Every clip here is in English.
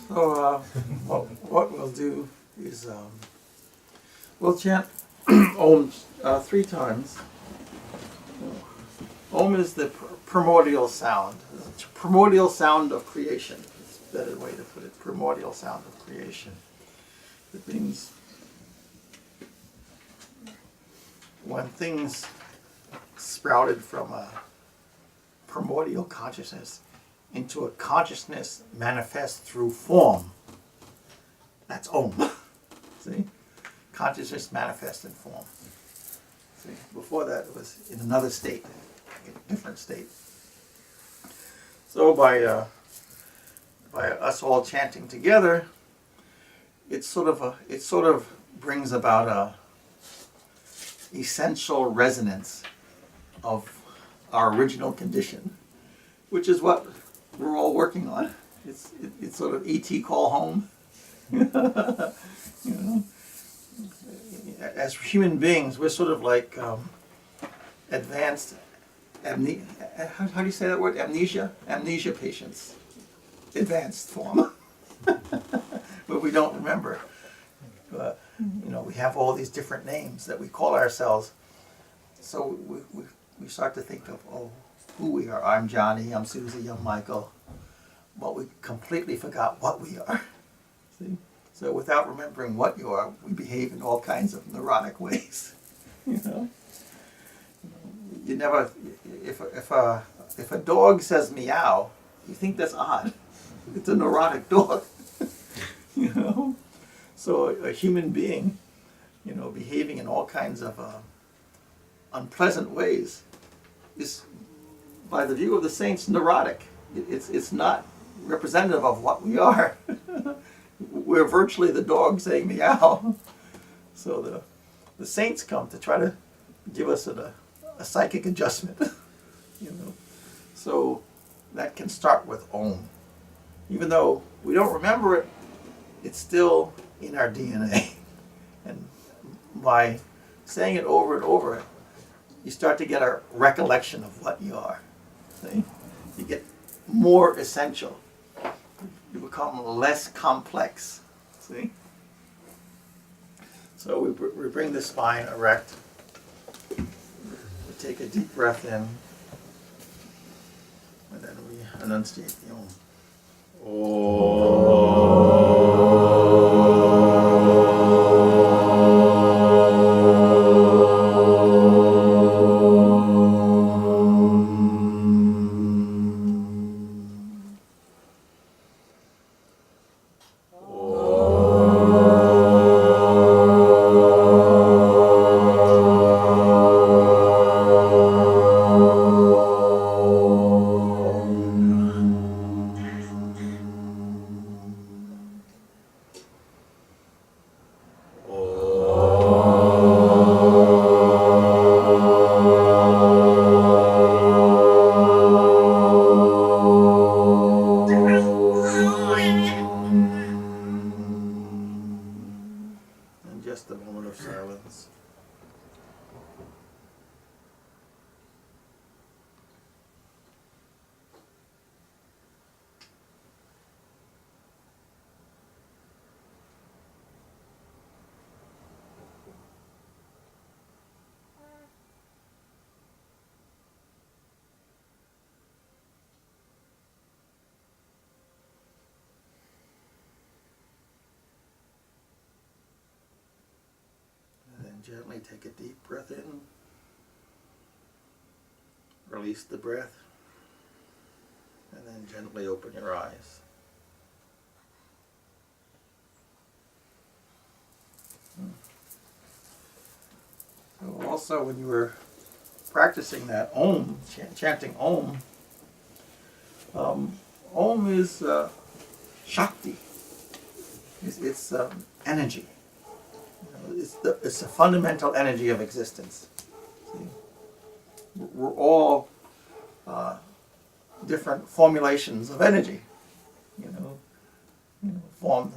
So what we'll do is we'll chant Om 3 times. Om is the primordial sound. The primordial sound of creation. It's a better way to put it. Primordial sound of creation. It means when things sprouted from a primordial consciousness into a consciousness manifest through form. That's Om. See? Consciousness manifest in form. See? Before that it was in another state, a different state. So by us all chanting together, it sort of brings about a essential resonance of our original condition, which is what we're all working on. It's sort of E.T. call home. You know, as human beings, we're sort of like advanced how do you say that word? Amnesia patients, advanced form, but we don't remember. We have all these different names that we call ourselves. So we start to think of who we are. I'm Johnny, I'm Susie, I'm Michael. But we completely forgot what we are. See? So without remembering what you are, we behave in all kinds of neurotic ways. You never, if a dog says meow, you think that's odd. It's a neurotic dog. So a human being, behaving in all kinds of unpleasant ways is, by the view of the saints, neurotic. It's not representative of what we are. We're virtually the dog saying meow. So the saints come to try to give us a psychic adjustment. So that can start with Om. Even though we don't remember it, it's still in our DNA. And by saying it over and over, you start to get a recollection of what you are. See? You get more essential. You become less complex. See? So we bring the spine erect. We take a deep breath in. And then we enunciate the Om. Just a moment of silence. Gently take a deep breath in. Release the breath. And then gently open your eyes. So also when you were practicing that Om, chanting Om, Om is Shakti. It's energy. It's the fundamental energy of existence. See? We're all different formulations of energy. Form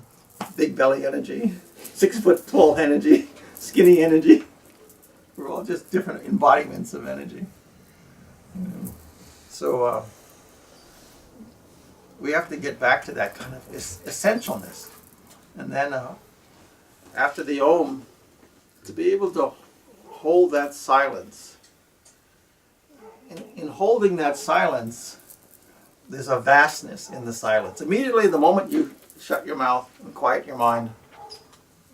big belly energy, 6 foot tall energy, skinny energy. We're all just different embodiments of energy. So we have to get back to that kind of essentialness. And then after the Om, to be able to hold that silence. In holding that silence, there's a vastness in the silence. Immediately, the moment you shut your mouth and quiet your mind,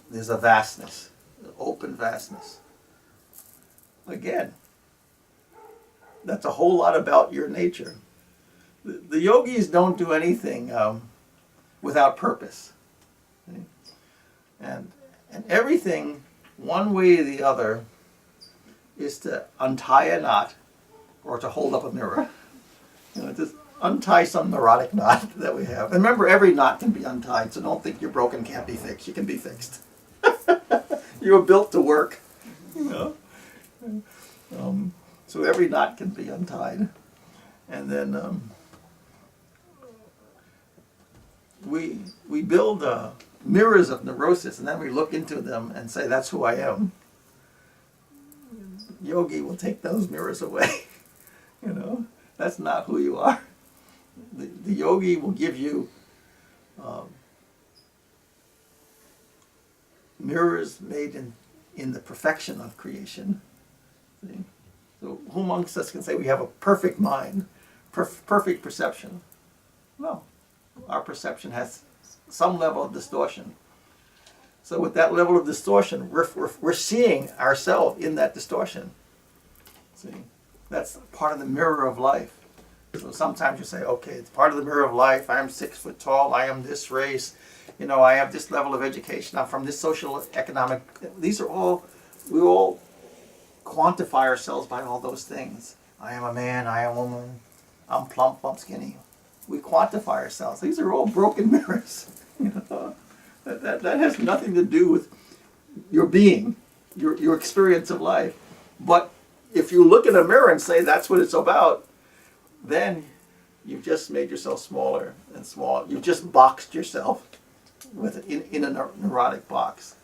there's a vastness, an open vastness. Again, that's a whole lot about your nature. The yogis don't do anything without purpose. Okay? And everything, one way or the other, is to untie a knot or to hold up a mirror. Just untie some neurotic knot that we have. And remember, every knot can be untied, so don't think you're broken can't be fixed. You can be fixed. You were built to work. So every knot can be untied. And then we build mirrors of neurosis, and then we look into them and say, that's who I am. Yogi will take those mirrors away. That's not who you are. The yogi will give you mirrors made in the perfection of creation. See? So who amongst us can say we have a perfect mind, perfect perception? No. Our perception has some level of distortion. So with that level of distortion, we're seeing ourselves in that distortion. See? That's part of the mirror of life. So sometimes you say, okay, it's part of the mirror of life. I am 6 foot tall. I am this race. I have this level of education. I'm from this social, economic. These are all, we all quantify ourselves by all those things. I am a man. I am a woman. I'm plump. I'm skinny. We quantify ourselves. These are all broken mirrors. That has nothing to do with your being, your experience of life. But if you look in a mirror and say that's what it's about, then you've just made yourself smaller and smaller. You've just boxed yourself in a neurotic box.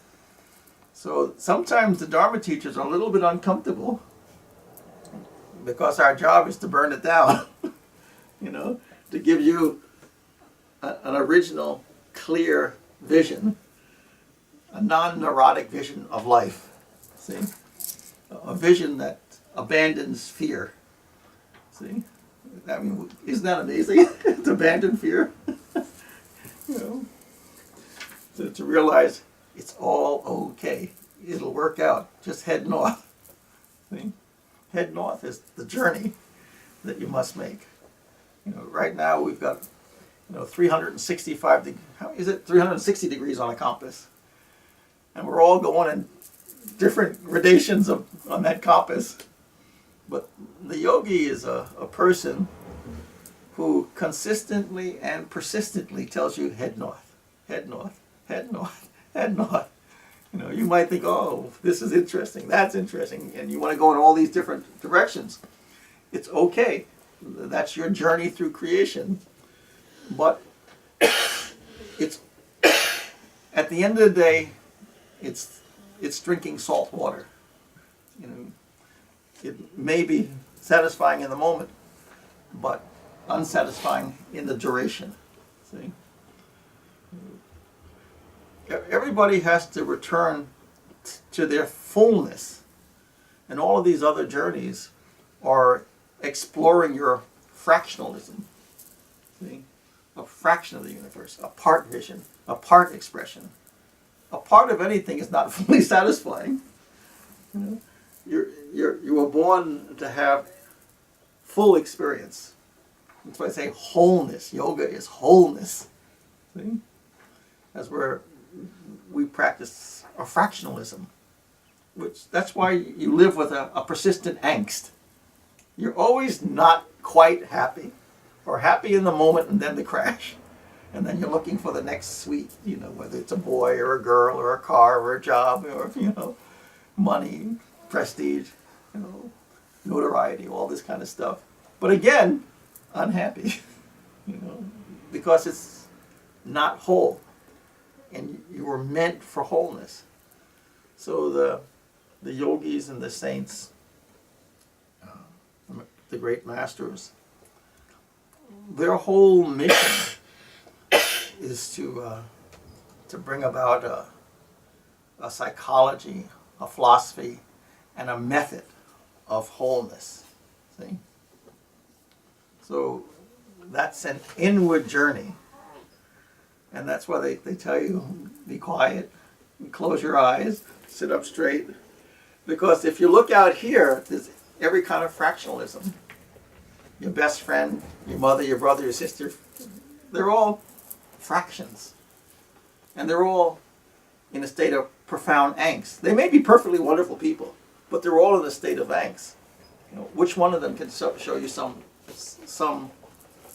So sometimes the Dharma teachers are a little bit uncomfortable because our job is to burn it down, to give you an original, clear vision, a non-neurotic vision of life. See? A vision that abandons fear. See? I mean, isn't that amazing? To abandon fear? To realize it's all okay. It'll work out. Just head north. See? Head north is the journey that you must make. Right now we've got 360 degrees on a compass. And we're all going in different gradations on that compass. But the yogi is a person who consistently and persistently tells you head north, head north, head north, head north. You might think, oh, this is interesting, that's interesting, and you want to go in all these different directions. It's okay. That's your journey through creation. But it's at the end of the day, it's drinking salt water. It may be satisfying in the moment, but unsatisfying in the duration. See? Everybody has to return to their fullness, and all of these other journeys are exploring your fractionalism. See? A fraction of the universe, a part vision, a part expression. A part of anything is not fully satisfying. You were born to have full experience. That's why I say wholeness. Yoga is wholeness. See? That's where we practice a fractionalism. That's why you live with a persistent angst. You're always not quite happy. Or happy in the moment and then the crash. And then you're looking for the next sweet, whether it's a boy or a girl or a car or a job or, money, prestige, notoriety, all this kind of stuff. But again, unhappy, because it's not whole. And you were meant for wholeness. So the yogis and the saints, the great masters, their whole mission is to bring about a psychology, a philosophy, and a method of wholeness. See? So that's an inward journey. And that's why they tell you, be quiet, close your eyes, sit up straight. Because if you look out here, there's every kind of fractionalism. Your best friend, your mother, your brother, your sister, they're all fractions. And they're all in a state of profound angst. They may be perfectly wonderful people, but they're all in a state of angst. You know, which one of them can show you some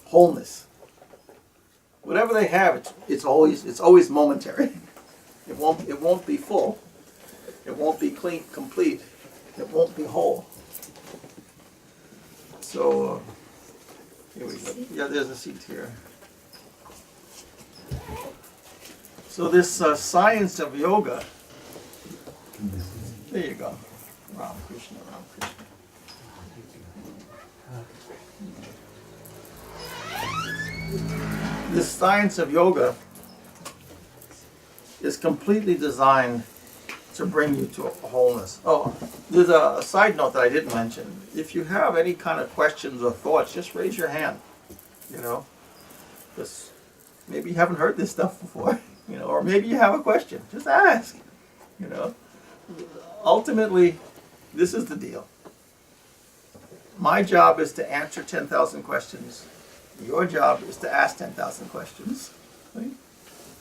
wholeness? Whatever they have, it's always momentary. It won't be full. It won't be complete. It won't be whole. So here we go. Yeah, there's a seat here. So this science of yoga. There you go. Ram Krishna, Ram Krishna. This science of yoga is completely designed to bring you to a wholeness. Oh, there's a side note that I didn't mention. If you have any kind of questions or thoughts, just raise your hand. You know, because maybe you haven't heard this stuff before. You know, or maybe you have a question. Just ask. You know, ultimately, this is the deal. My job is to answer 10,000 questions. Your job is to ask 10,000 questions. Right?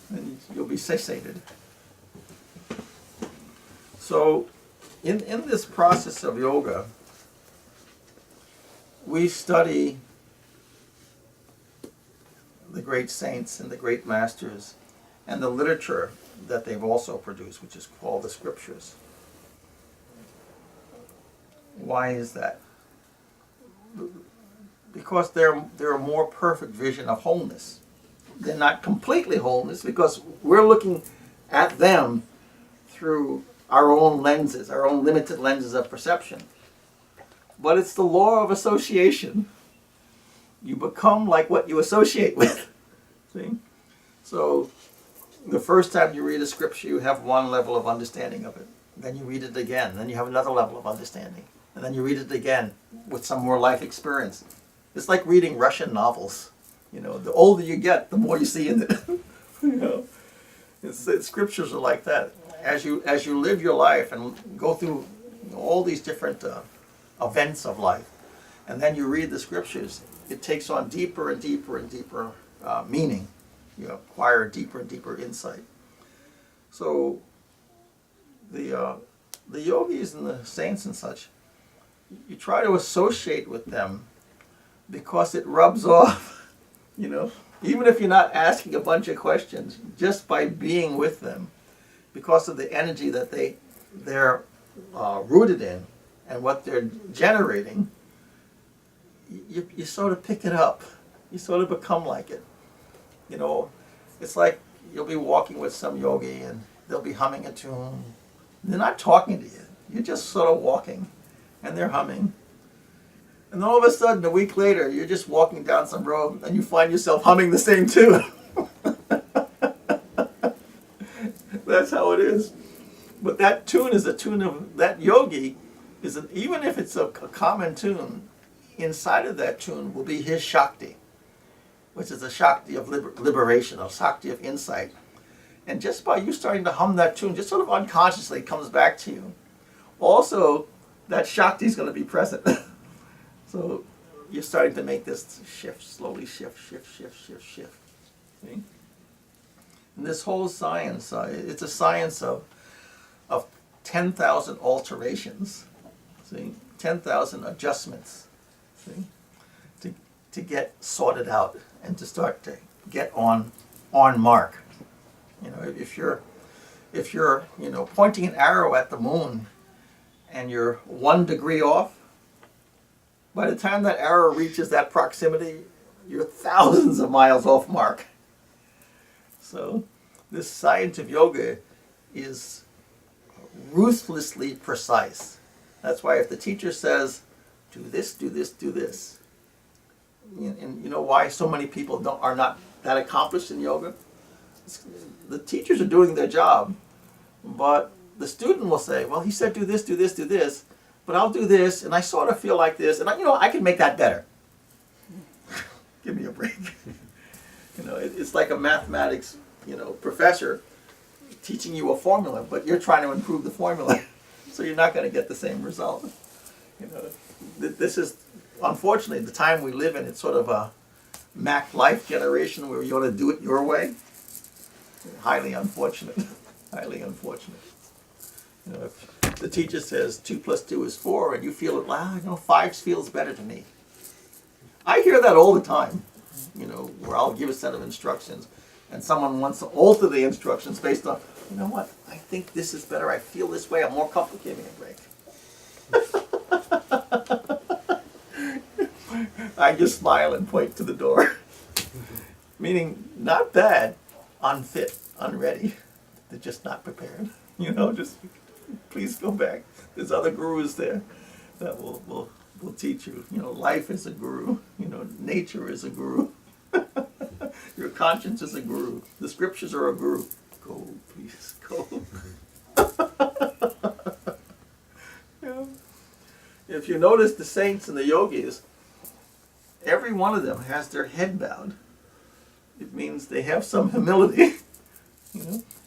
And you'll be satiated. So, in this process of yoga, we study the great saints and the great masters and the literature that they've also produced, which is called the scriptures. Why is that? Because they're a more perfect vision of wholeness. They're not completely wholeness because we're looking at them through our own lenses, our own limited lenses of perception. But it's the law of association. You become like what you associate with. See? So the first time you read a scripture, you have one level of understanding of it. Then you read it again. Then you have another level of understanding. And then you read it again with some more life experience. It's like reading Russian novels. You know, the older you get, the more you see in it. You know, scriptures are like that. As you live your life and go through all these different events of life, and then you read the scriptures, it takes on deeper and deeper and deeper meaning. You acquire deeper and deeper insight. So the yogis and the saints and such, you try to associate with them because it rubs off. You know, even if you're not asking a bunch of questions, just by being with them, because of the energy that they're rooted in and what they're generating, you sort of pick it up. You sort of become like it. You know, it's like you'll be walking with some yogi and they'll be humming a tune. They're not talking to you. You're just sort of walking and they're humming. And all of a sudden, a week later, you're just walking down some road and you find yourself humming the same tune. That's how it is. But that tune is a tune of, that yogi, even if it's a common tune, inside of that tune will be his Shakti, which is a Shakti of liberation, a Shakti of insight. And just by you starting to hum that tune, just sort of unconsciously comes back to you. Also, that Shakti is going to be present. So you're starting to make this shift, slowly shift. See? And this whole science, it's a science of 10,000 alterations, see? 10,000 adjustments, see? To get sorted out and to start to get on mark. You know, if you're pointing an arrow at the moon and you're 1 degree off, by the time that arrow reaches that proximity, you're thousands of miles off mark. So this science of yoga is ruthlessly precise. That's why if the teacher says, do this, do this, do this, and you know why so many people are not that accomplished in yoga? the teachers are doing their job, but the student will say, well, he said do this, do this, do this, but I'll do this, and I sort of feel like this, and I can make that better. Give me a break. It's like a mathematics, professor teaching you a formula, but you're trying to improve the formula, so you're not going to get the same result. This is, unfortunately, the time we live in. It's sort of a Mac life generation where you want to do it your way. Highly unfortunate. Highly unfortunate. If the teacher says 2 + 2 is 4, and you feel it, 5 feels better to me. I hear that all the time. Where I'll give a set of instructions, and someone wants to alter the instructions based on, what, I think this is better. I feel this way. I'm more comfortable. Give me a break. I just smile and point to the door. Meaning, not bad, unfit, unready. They're just not prepared. Just please go back. There's other gurus there that will teach you. Life is a guru. Nature is a guru. Your conscience is a guru. The scriptures are a guru. Go, please, go. If you notice the saints and the yogis, every one of them has their head bowed. It means they have some humility.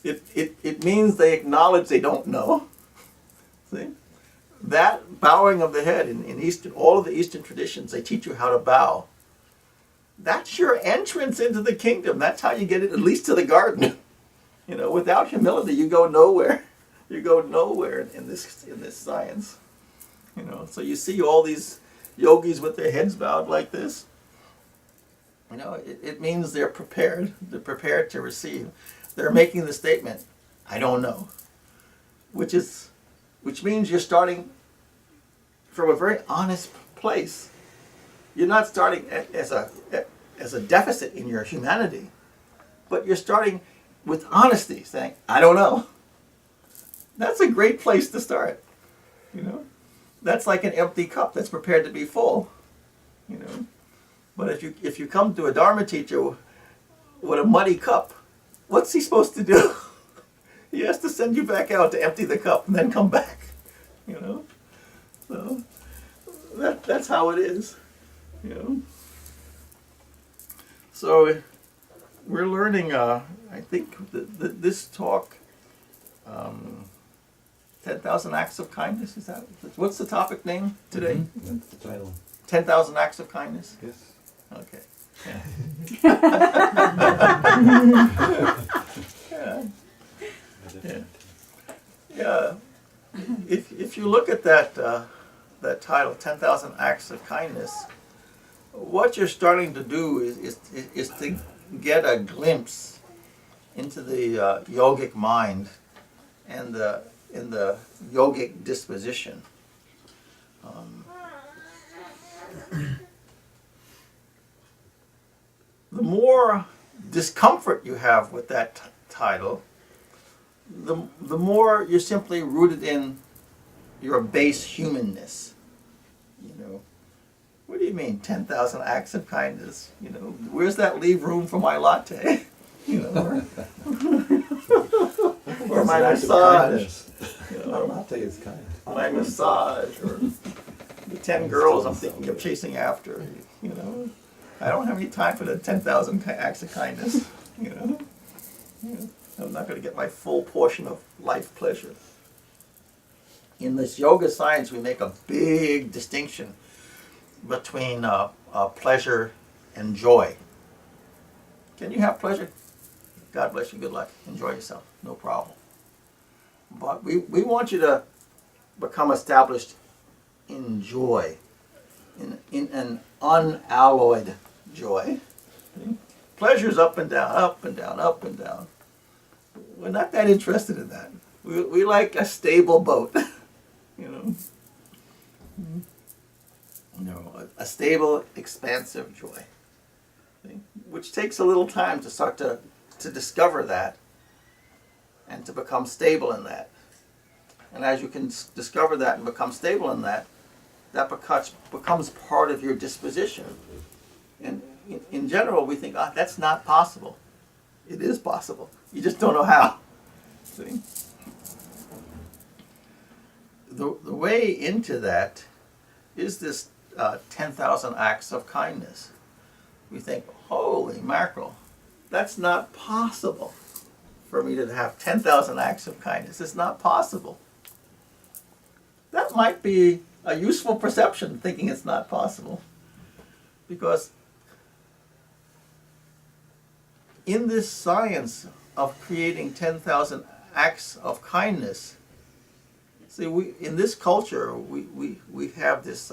It means they acknowledge they don't know. See? That bowing of the head in Eastern, all of the Eastern traditions, they teach you how to bow. That's your entrance into the kingdom. That's how you get it, at least to the garden. Without humility, you go nowhere. You go nowhere in this science. So you see all these yogis with their heads bowed like this. It means they're prepared. They're prepared to receive. They're making the statement, I don't know. Which means you're starting from a very honest place. You're not starting as a deficit in your humanity, but you're starting with honesty, saying, I don't know. That's a great place to start. That's like an empty cup that's prepared to be full. But if you come to a Dharma teacher with a muddy cup, what's he supposed to do? He has to send you back out to empty the cup and then come back. So that's how it is. So we're learning. I think this talk, 10,000 Acts of Kindness. What's the topic name today? Mm-hmm. That's the title. 10,000 Acts of Kindness. Yes. Okay. Yeah. If you look at that title, 10,000 Acts of Kindness, what you're starting to do is to get a glimpse into the yogic mind and the yogic disposition. The more discomfort you have with that title, the more you're simply rooted in your base humanness. What do you mean 10,000 acts of kindness? Where's that leave room for my latte? Or my massage. Latte is kind. My massage, or the 10 girls I'm thinking of chasing after. I don't have any time for the 10,000 acts of kindness. I'm not going to get my full portion of life pleasure. In this yoga science, we make a big distinction between pleasure and joy. Can you have pleasure? God bless you, good luck. Enjoy yourself, no problem. But we want you to become established in joy, in an unalloyed joy. Pleasure's up and down, up and down, up and down. We're not that interested in that. We like a stable boat, a stable, expansive joy, which takes a little time to start to discover that and to become stable in that. And as you can discover that and become stable in that, that becomes part of your disposition. And in general, we think, that's not possible. It is possible. You just don't know how. See? The way into that is this 10,000 acts of kindness. We think, holy mackerel, that's not possible for me to have 10,000 acts of kindness. It's not possible. That might be a useful perception, thinking it's not possible. Because in this science of creating 10,000 acts of kindness, see, in this culture, we have this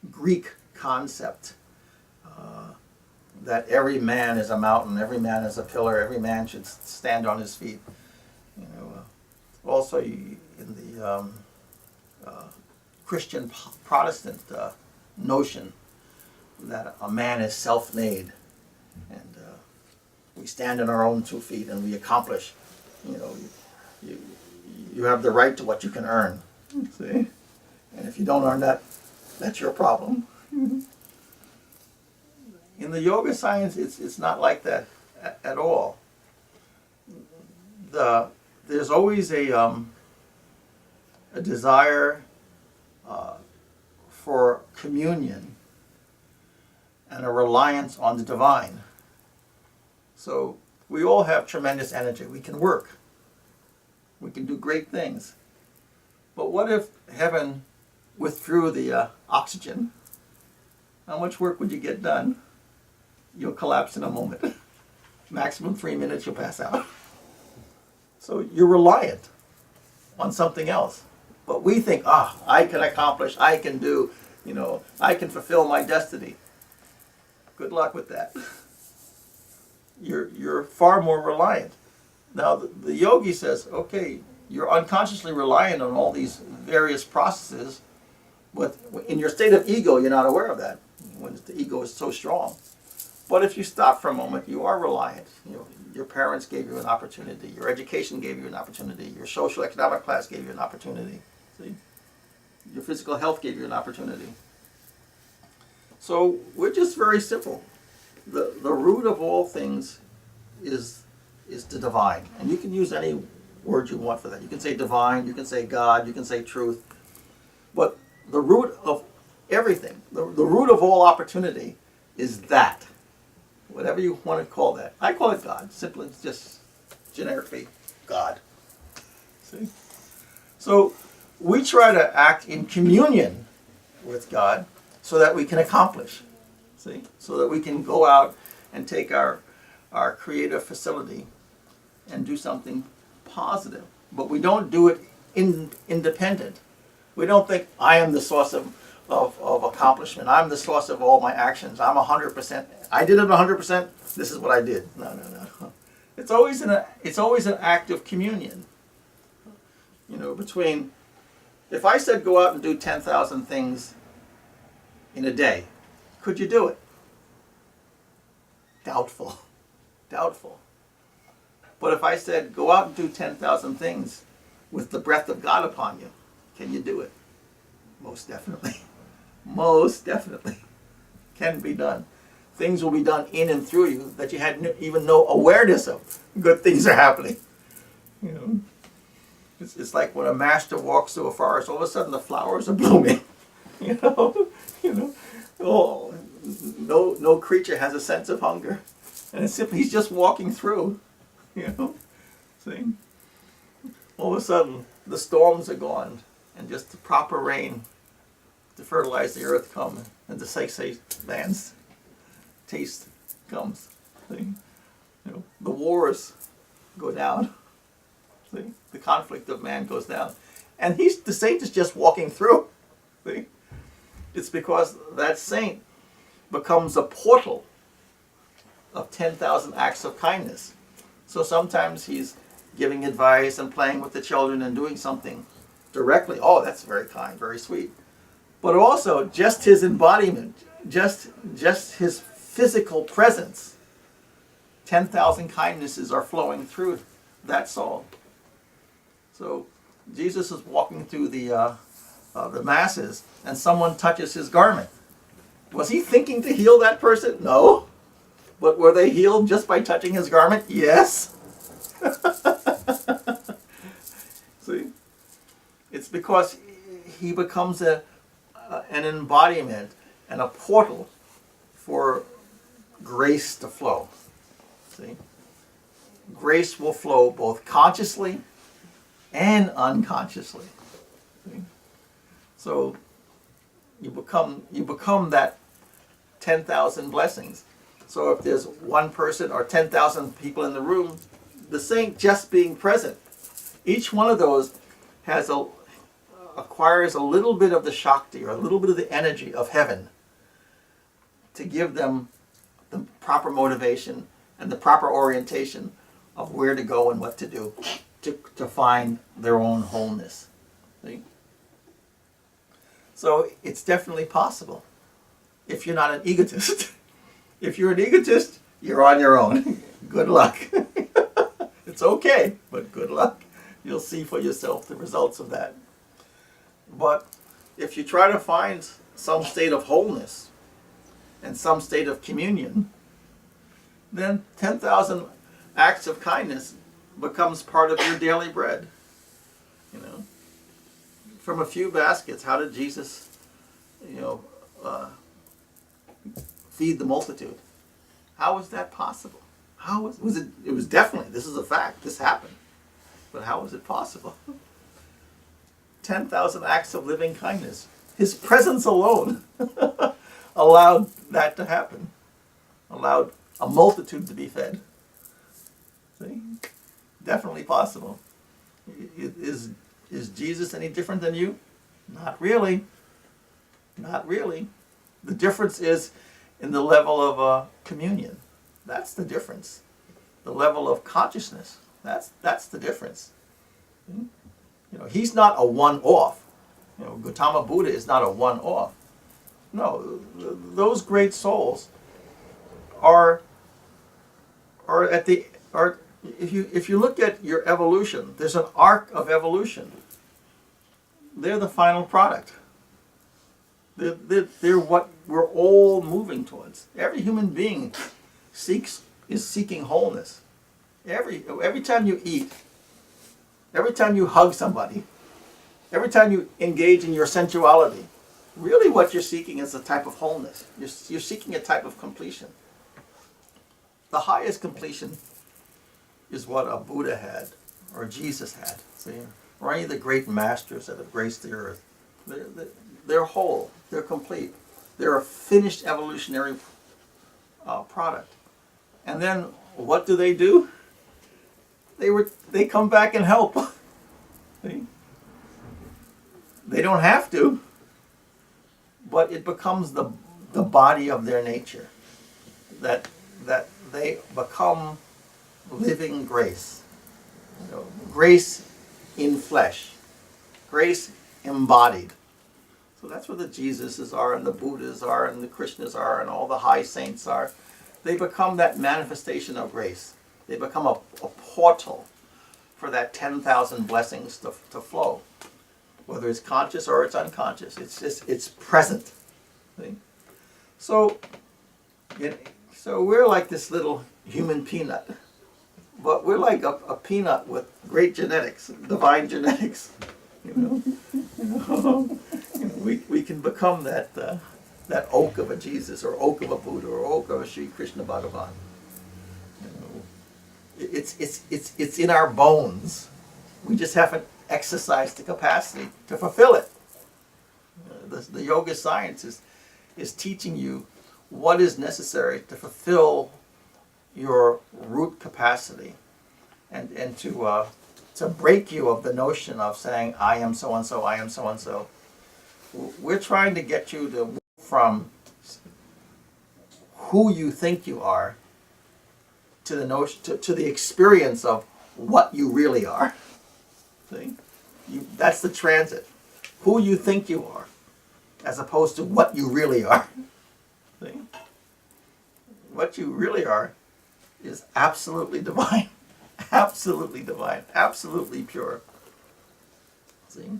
Greek concept that every man is a mountain, every man is a pillar, every man should stand on his feet. You know, also in the Christian Protestant notion that a man is self-made, and we stand on our own 2 feet and we accomplish. You know, you have the right to what you can earn. See, and if you don't earn that, that's your problem. In the yoga science, it's not like that at all. There's always a desire for communion and a reliance on the divine. So we all have tremendous energy. We can work. We can do great things. But what if heaven withdrew the oxygen? How much work would you get done? You'll collapse in a moment. Maximum 3 minutes, you'll pass out. So you're reliant on something else. But we think, I can accomplish, I can do, I can fulfill my destiny. Good luck with that. You're far more reliant. Now the yogi says, okay, you're unconsciously reliant on all these various processes, but in your state of ego, you're not aware of that, when the ego is so strong. But if you stop for a moment, you are reliant. Your parents gave you an opportunity. Your education gave you an opportunity. Your social economic class gave you an opportunity. See? Your physical health gave you an opportunity. So we're just very simple. The root of all things is the divine. And you can use any word you want for that. You can say divine, you can say God, you can say truth. But the root of everything, the root of all opportunity is that. Whatever you want to call that. I call it God. Simply, just generically, God. See? So we try to act in communion with God so that we can accomplish. See? So that we can go out and take our creative facility and do something positive. But we don't do it independent. We don't think, I am the source of accomplishment. I'm the source of all my actions. I'm 100%. I did it 100%. This is what I did. No. It's always an act of communion. Between, if I said go out and do 10,000 things in a day, could you do it? Doubtful. But if I said go out and do 10,000 things with the breath of God upon you, can you do it? Most definitely. Most definitely can be done. Things will be done in and through you that you had even no awareness of. Good things are happening. It's like when a master walks through a forest, all of a sudden the flowers are blooming. Oh, no creature has a sense of hunger, and it's simply he's just walking through. See, all of a sudden the storms are gone, and just the proper rain to fertilize the earth comes, and the say man's taste comes. See? The wars go down. See? The conflict of man goes down. And the saint is just walking through. See? It's because that saint becomes a portal of 10,000 acts of kindness. So sometimes he's giving advice and playing with the children and doing something directly. Oh, that's very kind, very sweet. But also just his embodiment, just his physical presence. 10,000 kindnesses are flowing through that soul. So Jesus is walking through the masses, and someone touches his garment. Was he thinking to heal that person? No. But were they healed just by touching his garment? Yes. See? It's because he becomes an embodiment and a portal for grace to flow. See? Grace will flow both consciously and unconsciously. See? So you become that 10,000 blessings. So if there's one person or 10,000 people in the room, the saint just being present, each one of those acquires a little bit of the Shakti, or a little bit of the energy of heaven, to give them the proper motivation and the proper orientation of where to go and what to do to find their own wholeness. See? So it's definitely possible if you're not an egotist. If you're an egotist, you're on your own. Good luck. It's okay, but good luck. You'll see for yourself the results of that. But if you try to find some state of wholeness and some state of communion, then 10,000 acts of kindness becomes part of your daily bread. You know, from a few baskets, how did Jesus, feed the multitude? How was that possible? How was it? It was definitely, this is a fact, this happened. But how was it possible? 10,000 acts of living kindness. His presence alone allowed that to happen. Allowed a multitude to be fed. See? Definitely possible. Is Jesus any different than you? Not really. Not really. The difference is in the level of communion. That's the difference. The level of consciousness. That's the difference. He's not a one-off. Gautama Buddha is not a one-off. No, those great souls are if you look at your evolution, there's an arc of evolution. They're the final product. They're what we're all moving towards. Every human being is seeking wholeness. Every time you eat, every time you hug somebody, every time you engage in your sensuality, really what you're seeking is a type of wholeness. You're seeking a type of completion. The highest completion is what a Buddha had, or Jesus had, see, or any of the great masters that have graced the earth. They're whole, they're complete, they're a finished evolutionary product. And then what do? They come back and help. See? They don't have to, but it becomes the body of their nature, that they become living grace. Grace in flesh, grace embodied. So that's what the Jesuses are, and the Buddhas are, and the Krishnas are, and all the high saints are. They become that manifestation of grace. They become a portal for that 10,000 blessings to flow. Whether it's conscious or it's unconscious, it's present. See? So we're like this little human peanut, but we're like a peanut with great genetics, divine genetics. We can become that oak of a Jesus, or oak of a Buddha, or oak of a Sri Krishna Bhagavan. It's in our bones. We just haven't exercised the capacity to fulfill it. The yoga science is teaching you what is necessary to fulfill your root capacity, and to break you of the notion of saying, I am so and so, I am so and so. We're trying to get you to move from who you think you are to the notion, to the experience of what you really are. See? That's the transit. Who you think you are, as opposed to what you really are. See? What you really are is absolutely divine. Absolutely divine. Absolutely pure. See?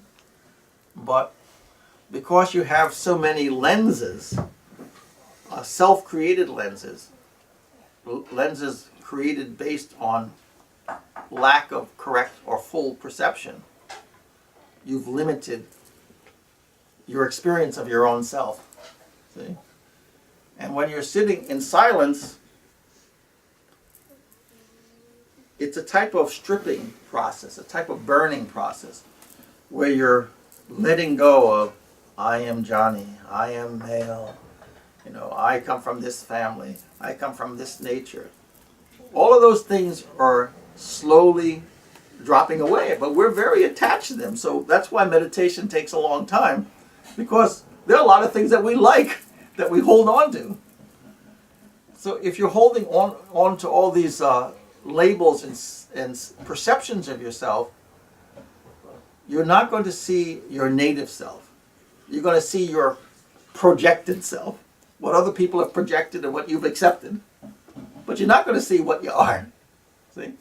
But because you have so many lenses self-created lenses, lenses created based on lack of correct or full perception, you've limited your experience of your own self. See? And when you're sitting in silence, it's a type of stripping process, a type of burning process, where you're letting go of, I am Johnny, I am male, I come from this family, I come from this nature. All of those things are slowly dropping away, but we're very attached to them. So that's why meditation takes a long time, because there are a lot of things that we like that we hold on to. So if you're holding on to all these labels and perceptions of yourself, you're not going to see your native self. You're going to see your projected self, what other people have projected and what you've accepted. But you're not going to see what you are. See?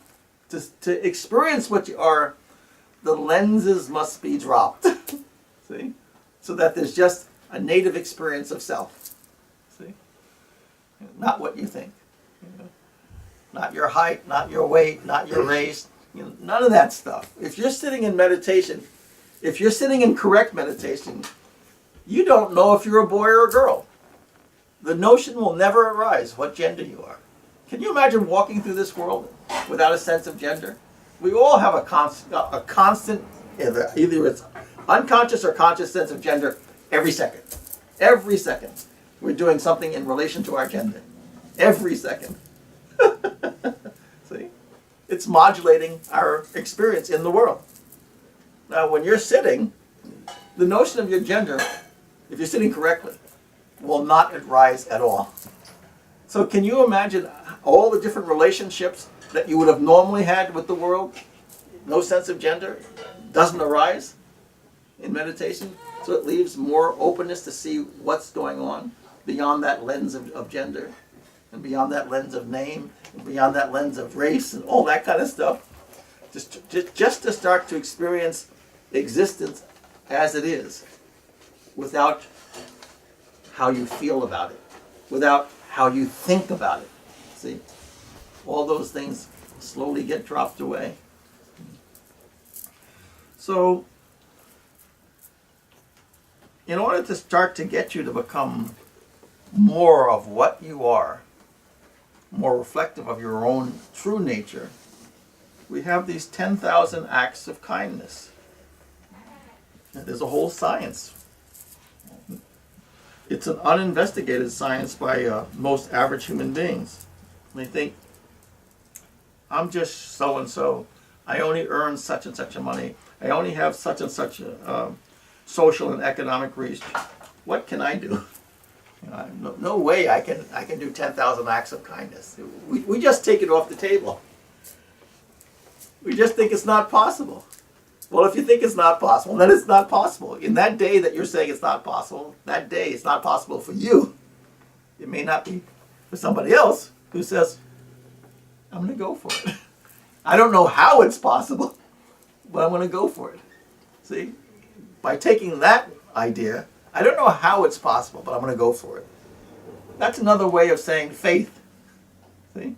To experience what you are, the lenses must be dropped. See? So that there's just a native experience of self. See? Not what you think. Not your height, not your weight, not your race. None of that stuff. If you're sitting in meditation, if you're sitting in correct meditation, you don't know if you're a boy or a girl. The notion will never arise what gender you are. Can you imagine walking through this world without a sense of gender? We all have a constant, either it's unconscious or conscious sense of gender every second. Every second. We're doing something in relation to our gender. Every second. See? It's modulating our experience in the world. Now, when you're sitting, the notion of your gender, if you're sitting correctly, will not arise at all. So can you imagine all the different relationships that you would have normally had with the world? No sense of gender doesn't arise in meditation. So it leaves more openness to see what's going on beyond that lens of gender, and beyond that lens of name, and beyond that lens of race, and all that kind of stuff. Just to start to experience existence as it is, without how you feel about it, without how you think about it. See? All those things slowly get dropped away. So, in order to start to get you to become more of what you are, more reflective of your own true nature, we have these 10,000 acts of kindness. And there's a whole science. It's an uninvestigated science by most average human beings. They think, I'm just so-and-so. I only earn such and such a money. I only have such and such a social and economic reach. What can I do? No way I can do 10,000 acts of kindness. We just take it off the table. We just think it's not possible. Well, if you think it's not possible, then it's not possible. In that day that you're saying it's not possible, that day it's not possible for you. It may not be for somebody else who says, I'm going to go for it. I don't know how it's possible, but I'm going to go for it. See? By taking that idea, I don't know how it's possible, but I'm going to go for it. That's another way of saying faith. See?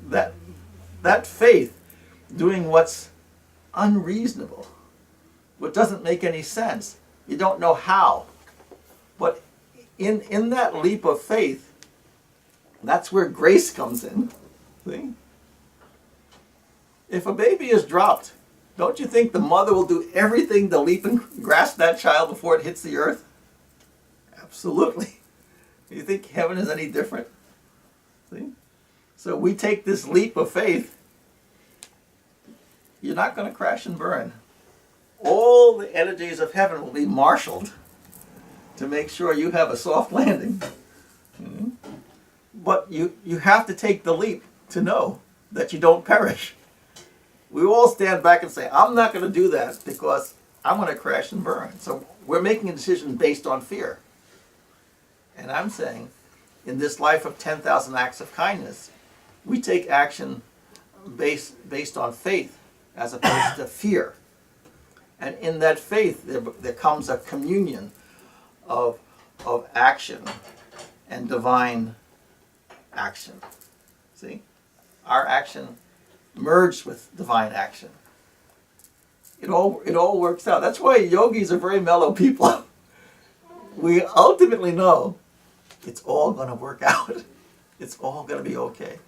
That faith, doing what's unreasonable, what doesn't make any sense. You don't know how. But in that leap of faith, that's where grace comes in. See? If a baby is dropped, don't you think the mother will do everything to leap and grasp that child before it hits the earth? Absolutely. Do you think heaven is any different? See? So we take this leap of faith. You're not going to crash and burn. All the energies of heaven will be marshaled to make sure you have a soft landing. Mm-hmm. But you have to take the leap to know that you don't perish. We all stand back and say, I'm not going to do that because I'm going to crash and burn. So we're making a decision based on fear. And I'm saying, in this life of 10,000 acts of kindness, we take action based on faith as opposed to fear. And in that faith, there comes a communion of action and divine action. See? Our action merged with divine action. It all works out. That's why yogis are very mellow people. We ultimately know it's all going to work out. It's all going to be okay.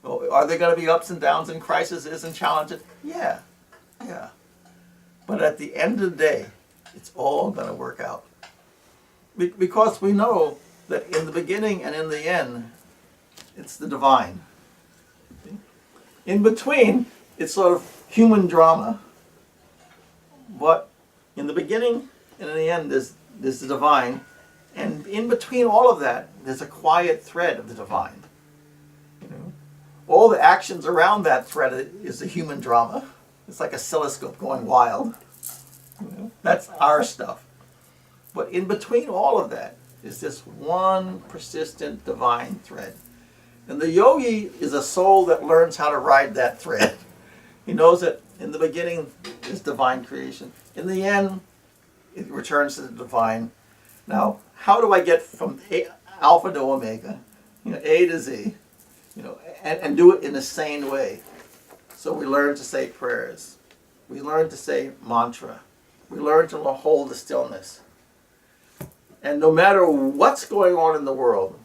Are there going to be ups and downs and crises and challenges? Yeah. But at the end of the day, it's all going to work out. Because we know that in the beginning and in the end, it's the divine. In between, it's sort of human drama. But in the beginning and in the end, there's the divine. And in between all of that, there's a quiet thread of the divine. All the actions around that thread is the human drama. It's like a oscilloscope going wild. That's our stuff. But in between all of that is this one persistent divine thread. And the yogi is a soul that learns how to ride that thread. He knows that in the beginning is divine creation. In the end, it returns to the divine. Now, how do I get from alpha to omega, A to Z, and do it in a sane way? So we learn to say prayers. We learn to say mantra. We learn to hold the stillness. And no matter what's going on in the world,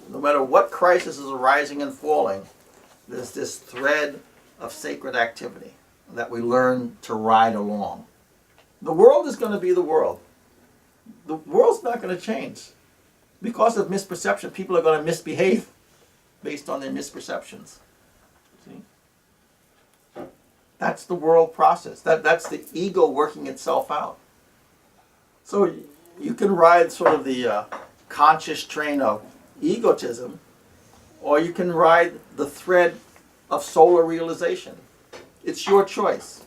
no matter what crisis is arising and falling, there's this thread of sacred activity that we learn to ride along. The world is going to be the world. The world's not going to change. Because of misperception, people are going to misbehave based on their misperceptions. See? That's the world process. That's the ego working itself out. So you can ride sort of the conscious train of egotism, or you can ride the thread of solar realization. It's your choice.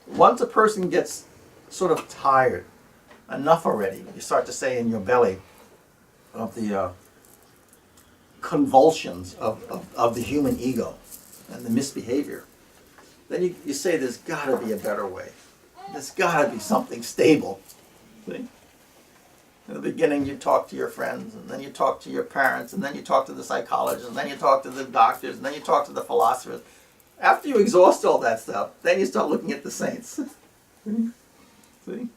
Once a person gets sort of tired, enough already, you start to say in your belly of the convulsions of the human ego and the misbehavior, then you say there's got to be a better way. There's got to be something stable. See? In the beginning, you talk to your friends, and then you talk to your parents, and then you talk to the psychologists, and then you talk to the doctors, and then you talk to the philosophers. After you exhaust all that stuff, then you start looking at the saints. See?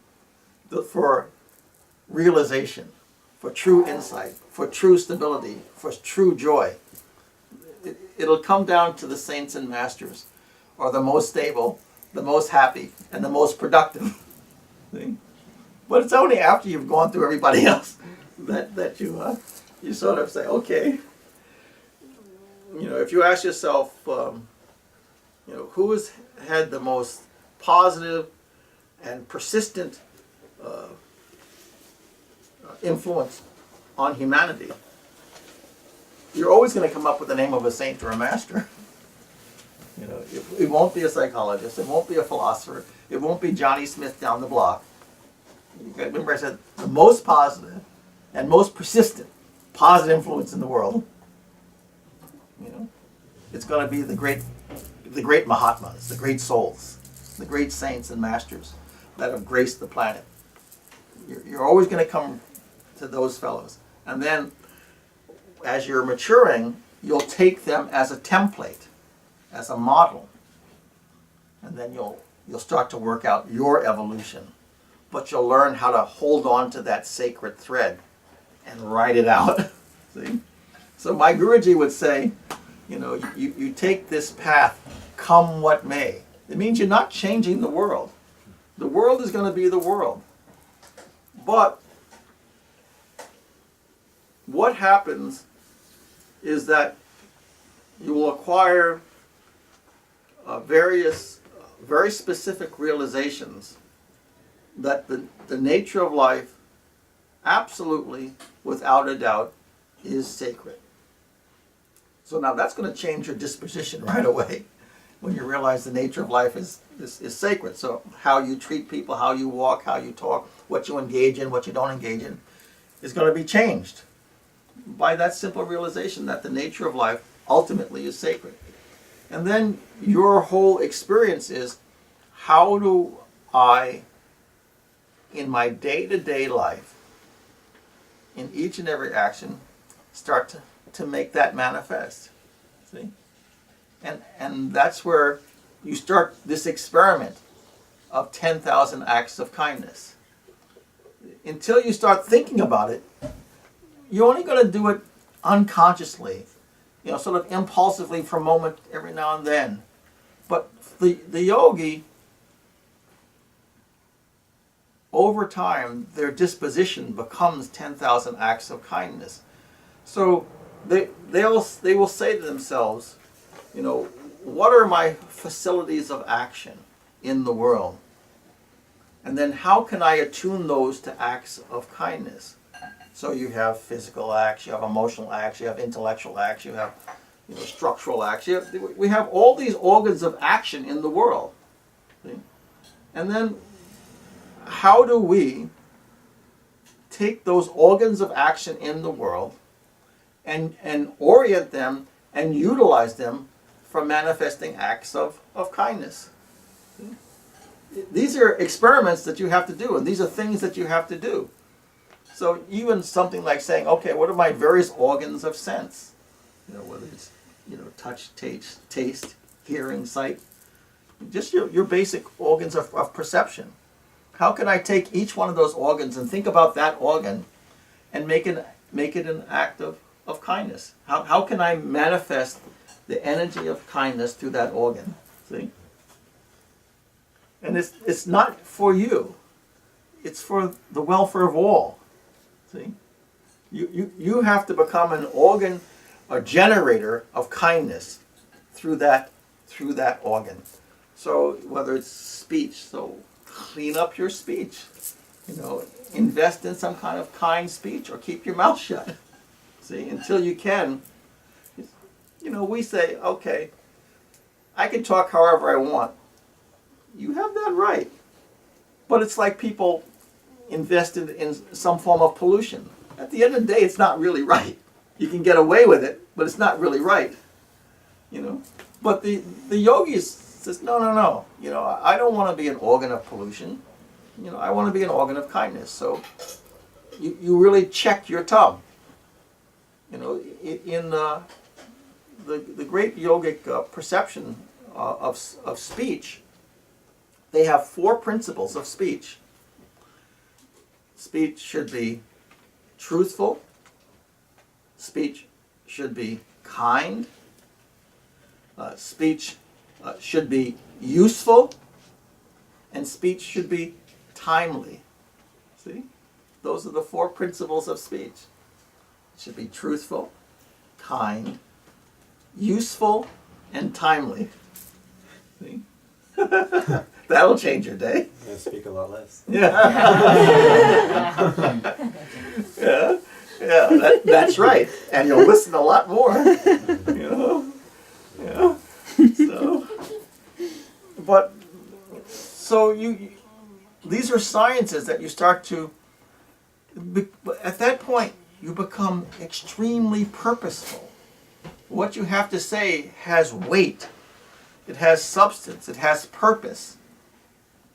For realization, for true insight, for true stability, for true joy. It'll come down to the saints and masters, or the most stable, the most happy, and the most productive. See? But it's only after you've gone through everybody else that you sort of say, okay. If you ask yourself, who has had the most positive and persistent influence on humanity, you're always going to come up with the name of a saint or a master. It won't be a psychologist. It won't be a philosopher. It won't be Johnny Smith down the block. Remember I said the most positive and most persistent positive influence in the world. It's going to be the great Mahatmas, the great souls, the great saints and masters that have graced the planet. You're always going to come to those fellows. And then as you're maturing, you'll take them as a template, as a model. And then you'll start to work out your evolution. But you'll learn how to hold on to that sacred thread and ride it out. See? So my Guruji would say, you take this path, come what may. It means you're not changing the world. The world is going to be the world. But what happens is that you will acquire various very specific realizations that the nature of life, absolutely, without a doubt, is sacred. So now that's going to change your disposition right away when you realize the nature of life is sacred. So how you treat people, how you walk, how you talk, what you engage in, what you don't engage in, is going to be changed by that simple realization that the nature of life ultimately is sacred. And then your whole experience is, how do I, in my day-to-day life, in each and every action, start to make that manifest. See? And that's where you start this experiment of 10,000 acts of kindness. Until you start thinking about it, you're only going to do it unconsciously, sort of impulsively for a moment every now and then. But the yogi, over time, their disposition becomes 10,000 acts of kindness. So they will say to themselves, what are my facilities of action in the world? And then how can I attune those to acts of kindness? So you have physical acts, you have emotional acts, you have intellectual acts, you have structural acts. We have all these organs of action in the world. See? And then how do we take those organs of action in the world and orient them and utilize them for manifesting acts of kindness? See? These are experiments that you have to do, and these are things that you have to do. So even something like saying, okay, what are my various organs of sense? Whether it's touch, taste, hearing, sight, just your basic organs of perception. How can I take each one of those organs and think about that organ and make it an act of kindness? How can I manifest the energy of kindness through that organ? See? And it's not for you. It's for the welfare of all. See? You have to become an organ, a generator of kindness through that organ. So whether it's speech, so clean up your speech. Invest in some kind of kind speech or keep your mouth shut. See, until you can. We say, okay, I can talk however I want. You have that right. But it's like people invested in some form of pollution. At the end of the day, it's not really right. You can get away with it, but it's not really right. But the yogis says, no. I don't want to be an organ of pollution. I want to be an organ of kindness. So you really check your tongue. In the great yogic perception of speech, they have 4 principles of speech. Speech should be truthful. Speech should be kind. Speech should be useful. And speech should be timely. See? Those are the 4 principles of speech. It should be truthful, kind, useful, and timely. See? That'll change your day. I speak a lot less. Yeah, that's right. And you'll listen a lot more. So these are sciences that you start to. At that point, you become extremely purposeful. What you have to say has weight. It has substance. It has purpose.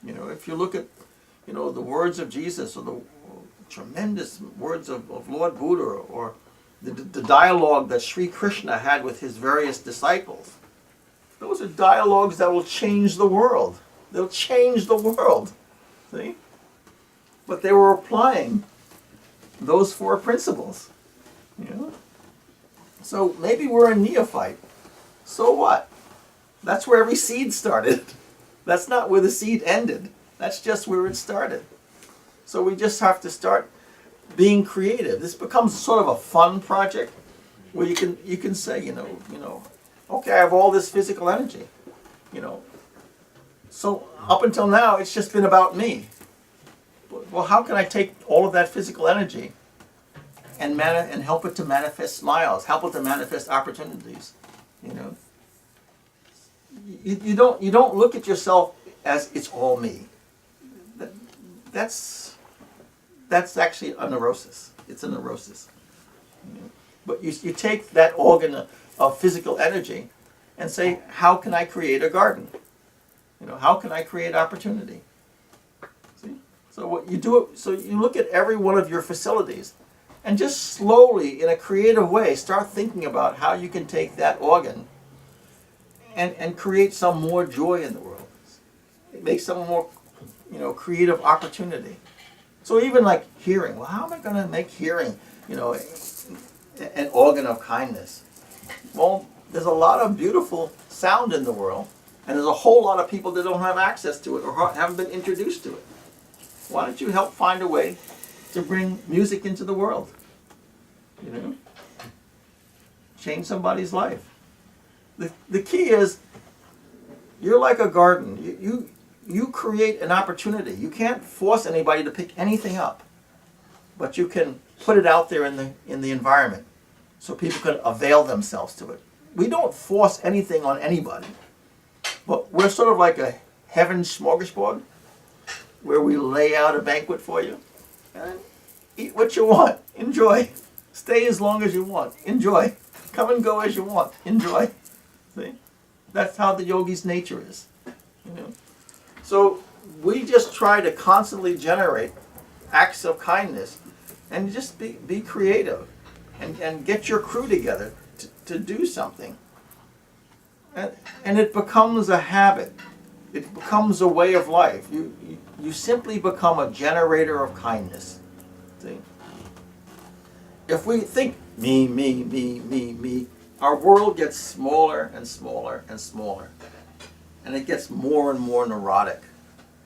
If you look at, the words of Jesus or the tremendous words of Lord Buddha or the dialogue that Sri Krishna had with his various disciples, those are dialogues that will change the world. They'll change the world. See? But they were applying those 4 principles. So maybe we're a neophyte. So what? That's where every seed started. That's not where the seed ended. That's just where it started. So we just have to start being creative. This becomes sort of a fun project where you can say, okay, I have all this physical energy. So up until now, it's just been about me. Well, how can I take all of that physical energy and help it to manifest smiles, help it to manifest opportunities? You don't look at yourself as it's all me. That's actually a neurosis. It's a neurosis. But you take that organ of physical energy and say, how can I create a garden? How can I create opportunity? See? So what you do, so you look at every one of your facilities And just slowly, in a creative way, start thinking about how you can take that organ and create some more joy in the world. Make some more, creative opportunity. So even like hearing, well, how am I going to make hearing, an organ of kindness? Well, there's a lot of beautiful sound in the world, and there's a whole lot of people that don't have access to it or haven't been introduced to it. Why don't you help find a way to bring music into the world? Change somebody's life. The key is, you're like a garden. You create an opportunity. You can't force anybody to pick anything up, but you can put it out there in the environment so people can avail themselves to it. We don't force anything on anybody, but we're sort of like a heaven smorgasbord where we lay out a banquet for you. And eat what you want. Enjoy. Stay as long as you want. Enjoy. Come and go as you want. Enjoy. See? That's how the yogi's nature is. So we just try to constantly generate acts of kindness and just be creative and get your crew together to do something. And it becomes a habit. It becomes a way of life. You simply become a generator of kindness. See? If we think me, our world gets smaller and smaller and smaller. And it gets more and more neurotic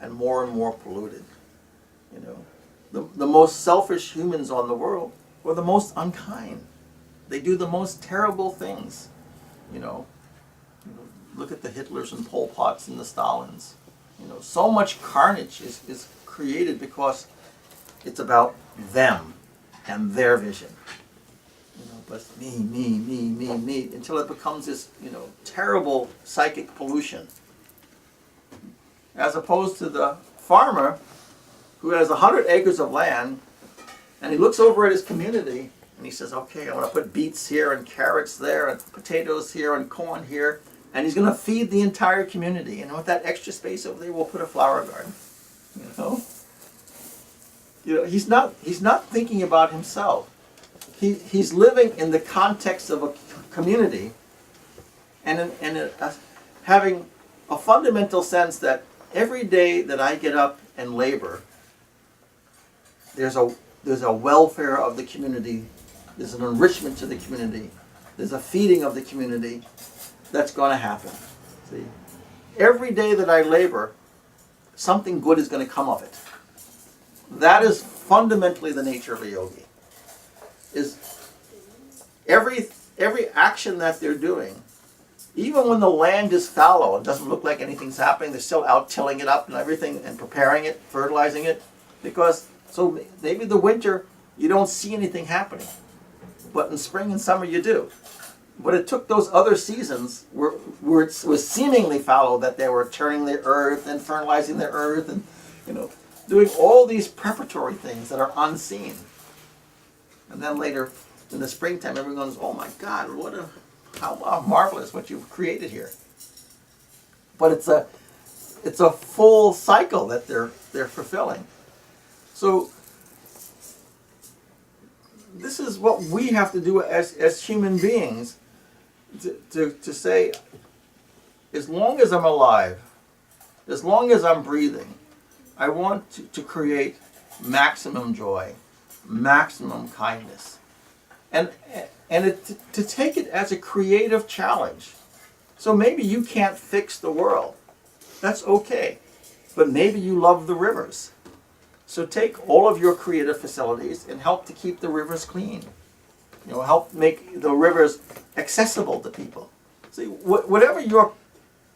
and more polluted. The most selfish humans on the world were the most unkind. They do the most terrible things. Look at the Hitlers and Pol Pots and the Stalins. So much carnage is created because it's about them and their vision. But me, until it becomes this, terrible psychic pollution. As opposed to the farmer who has 100 acres of land, and he looks over at his community and he says, okay, I'm going to put beets here and carrots there and potatoes here and corn here, and he's going to feed the entire community. And with that extra space over there, we'll put a flower garden. He's not thinking about himself. He's living in the context of a community and having a fundamental sense that every day that I get up and labor, there's a welfare of the community, there's an enrichment to the community, there's a feeding of the community that's going to happen. See? Every day that I labor, something good is going to come of it. That is fundamentally the nature of a yogi. Is every action that they're doing, even when the land is fallow and doesn't look like anything's happening, they're still out tilling it up and everything and preparing it, fertilizing it, so maybe the winter you don't see anything happening, but in spring and summer you do. But it took those other seasons where it was seemingly fallow that they were turning the earth and fertilizing the earth and doing all these preparatory things that are unseen. And then later, in the springtime, everyone goes, oh my God, how marvelous what you've created here. But it's a full cycle that they're fulfilling. So this is what we have to do as human beings to say, as long as I'm alive, as long as I'm breathing, I want to create maximum joy, maximum kindness, and to take it as a creative challenge. So maybe you can't fix the world. That's okay. But maybe you love the rivers. So take all of your creative facilities and help to keep the rivers clean. Help make the rivers accessible to people. See, whatever your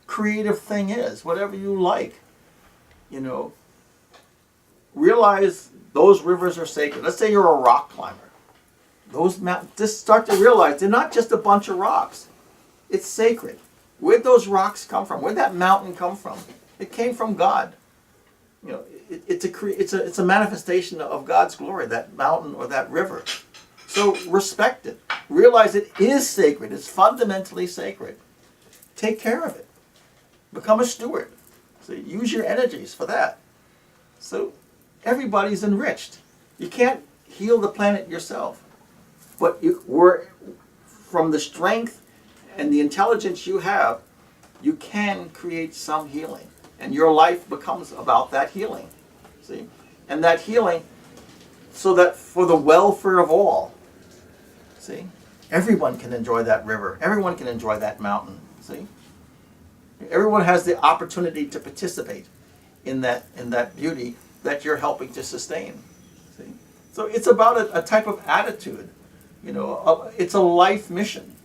creative thing is, whatever you like, realize those rivers are sacred. Let's say you're a rock climber. Those mountains, just start to realize they're not just a bunch of rocks. It's sacred. Where'd those rocks come from? Where'd that mountain come from? It came from God. It's a manifestation of God's glory, that mountain or that river. So respect it. Realize it is sacred. It's fundamentally sacred. Take care of it. Become a steward. So use your energies for that. So everybody's enriched. You can't heal the planet yourself. But we're, from the strength and the intelligence you have, you can create some healing. And your life becomes about that healing. See? And that healing, so that for the welfare of all. See? Everyone can enjoy that river. Everyone can enjoy that mountain. See? Everyone has the opportunity to participate in that beauty that you're helping to sustain. See? So it's about a type of attitude. It's a life mission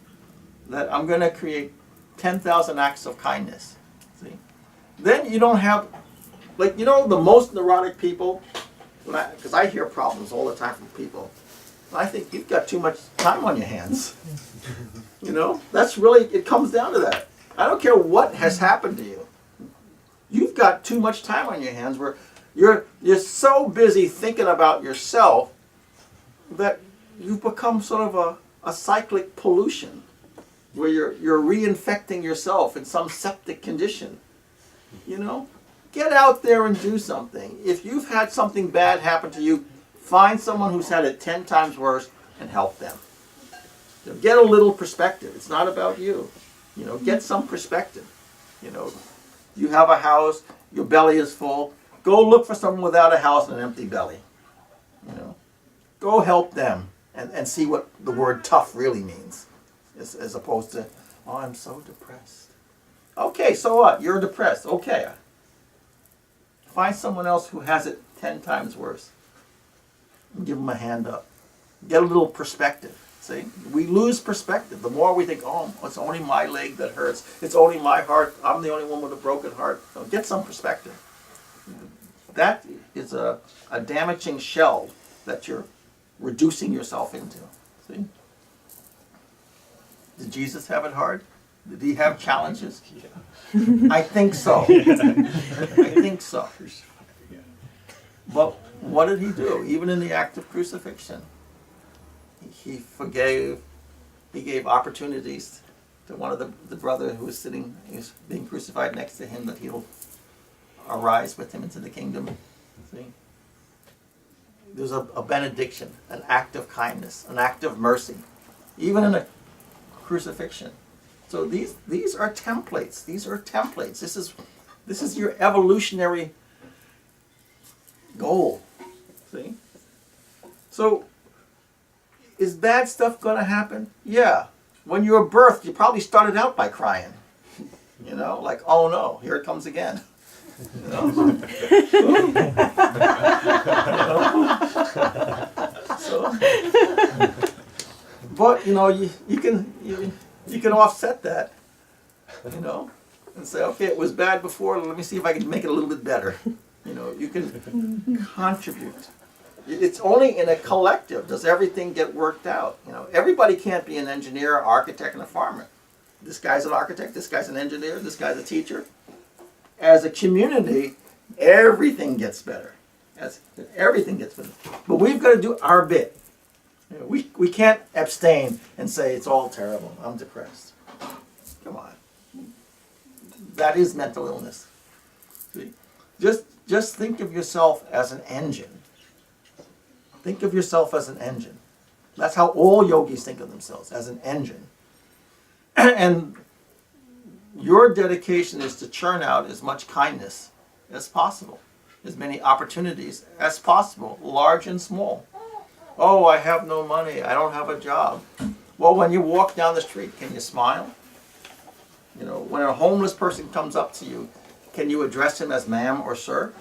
that I'm going to create 10,000 acts of kindness. See? Then you don't have, the most neurotic people, because I hear problems all the time from people. I think you've got too much time on your hands. That's really, it comes down to that. I don't care what has happened to you. You've got too much time on your hands where you're so busy thinking about yourself that you've become sort of a cyclic pollution where you're reinfecting yourself in some septic condition. Get out there and do something. If you've had something bad happen to you, find someone who's had it 10 times worse and help them. Get a little perspective. It's not about you. Get some perspective. You have a house, your belly is full. Go look for someone without a house and an empty belly. Go help them and see what the word tough really means, as opposed to, oh, I'm so depressed. Okay, so what? You're depressed. Okay. Find someone else who has it 10 times worse. And give them a hand up. Get a little perspective. See? We lose perspective. The more we think, oh, it's only my leg that hurts. It's only my heart. I'm the only one with a broken heart. So get some perspective. That is a damaging shell that you're reducing yourself into. See? Did Jesus have it hard? Did he have challenges? I think so. I think so. But what did he do? Even in the act of crucifixion, he forgave. He gave opportunities to one of the brother who was being crucified next to him, that he'll arise with him into the kingdom. See? There's a benediction, an act of kindness, an act of mercy, even in a crucifixion. So these are templates. These are templates. This is your evolutionary goal. See? So is bad stuff going to happen? Yeah. When you were birthed, you probably started out by crying. Like, oh no, here it comes again. So, but you can offset that, and say, okay, it was bad before. Let me see if I can make it a little bit better. You can contribute. It's only in a collective does everything get worked out. Everybody can't be an engineer, architect, and a farmer. This guy's an architect. This guy's an engineer. This guy's a teacher. As a community, everything gets better. Everything gets better. But we've got to do our bit. We can't abstain and say it's all terrible. I'm depressed. Come on. That is mental illness. See? Just think of yourself as an engine. Think of yourself as an engine. That's how all yogis think of themselves, as an engine. And your dedication is to churn out as much kindness as possible, as many opportunities as possible, large and small. Oh, I have no money. I don't have a job. Well, when you walk down the street, can you smile? When a homeless person comes up to you, can you address him as ma'am or sir?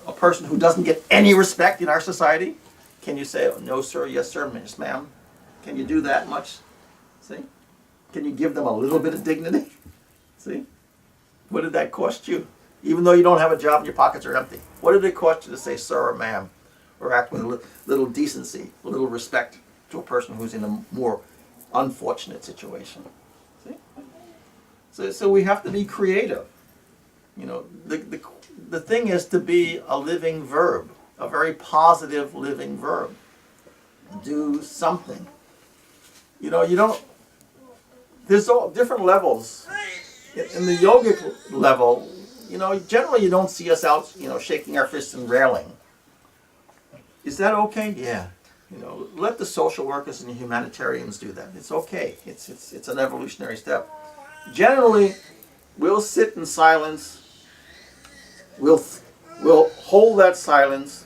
A person who doesn't get any respect in our society, can you say, no sir, yes sir, yes ma'am? Can you do that much? See? Can you give them a little bit of dignity? See? What did that cost you? Even though you don't have a job and your pockets are empty. What did it cost you to say sir or ma'am? Or act with a little decency, a little respect to a person who's in a more unfortunate situation. See? So we have to be creative. The thing is to be a living verb, a very positive living verb. Do something. There's all different levels. In the yogic level, generally you don't see us out, shaking our fists and railing. Is that okay? Yeah. Let the social workers and the humanitarians do that. It's okay. It's an evolutionary step. Generally, we'll sit in silence. We'll hold that silence.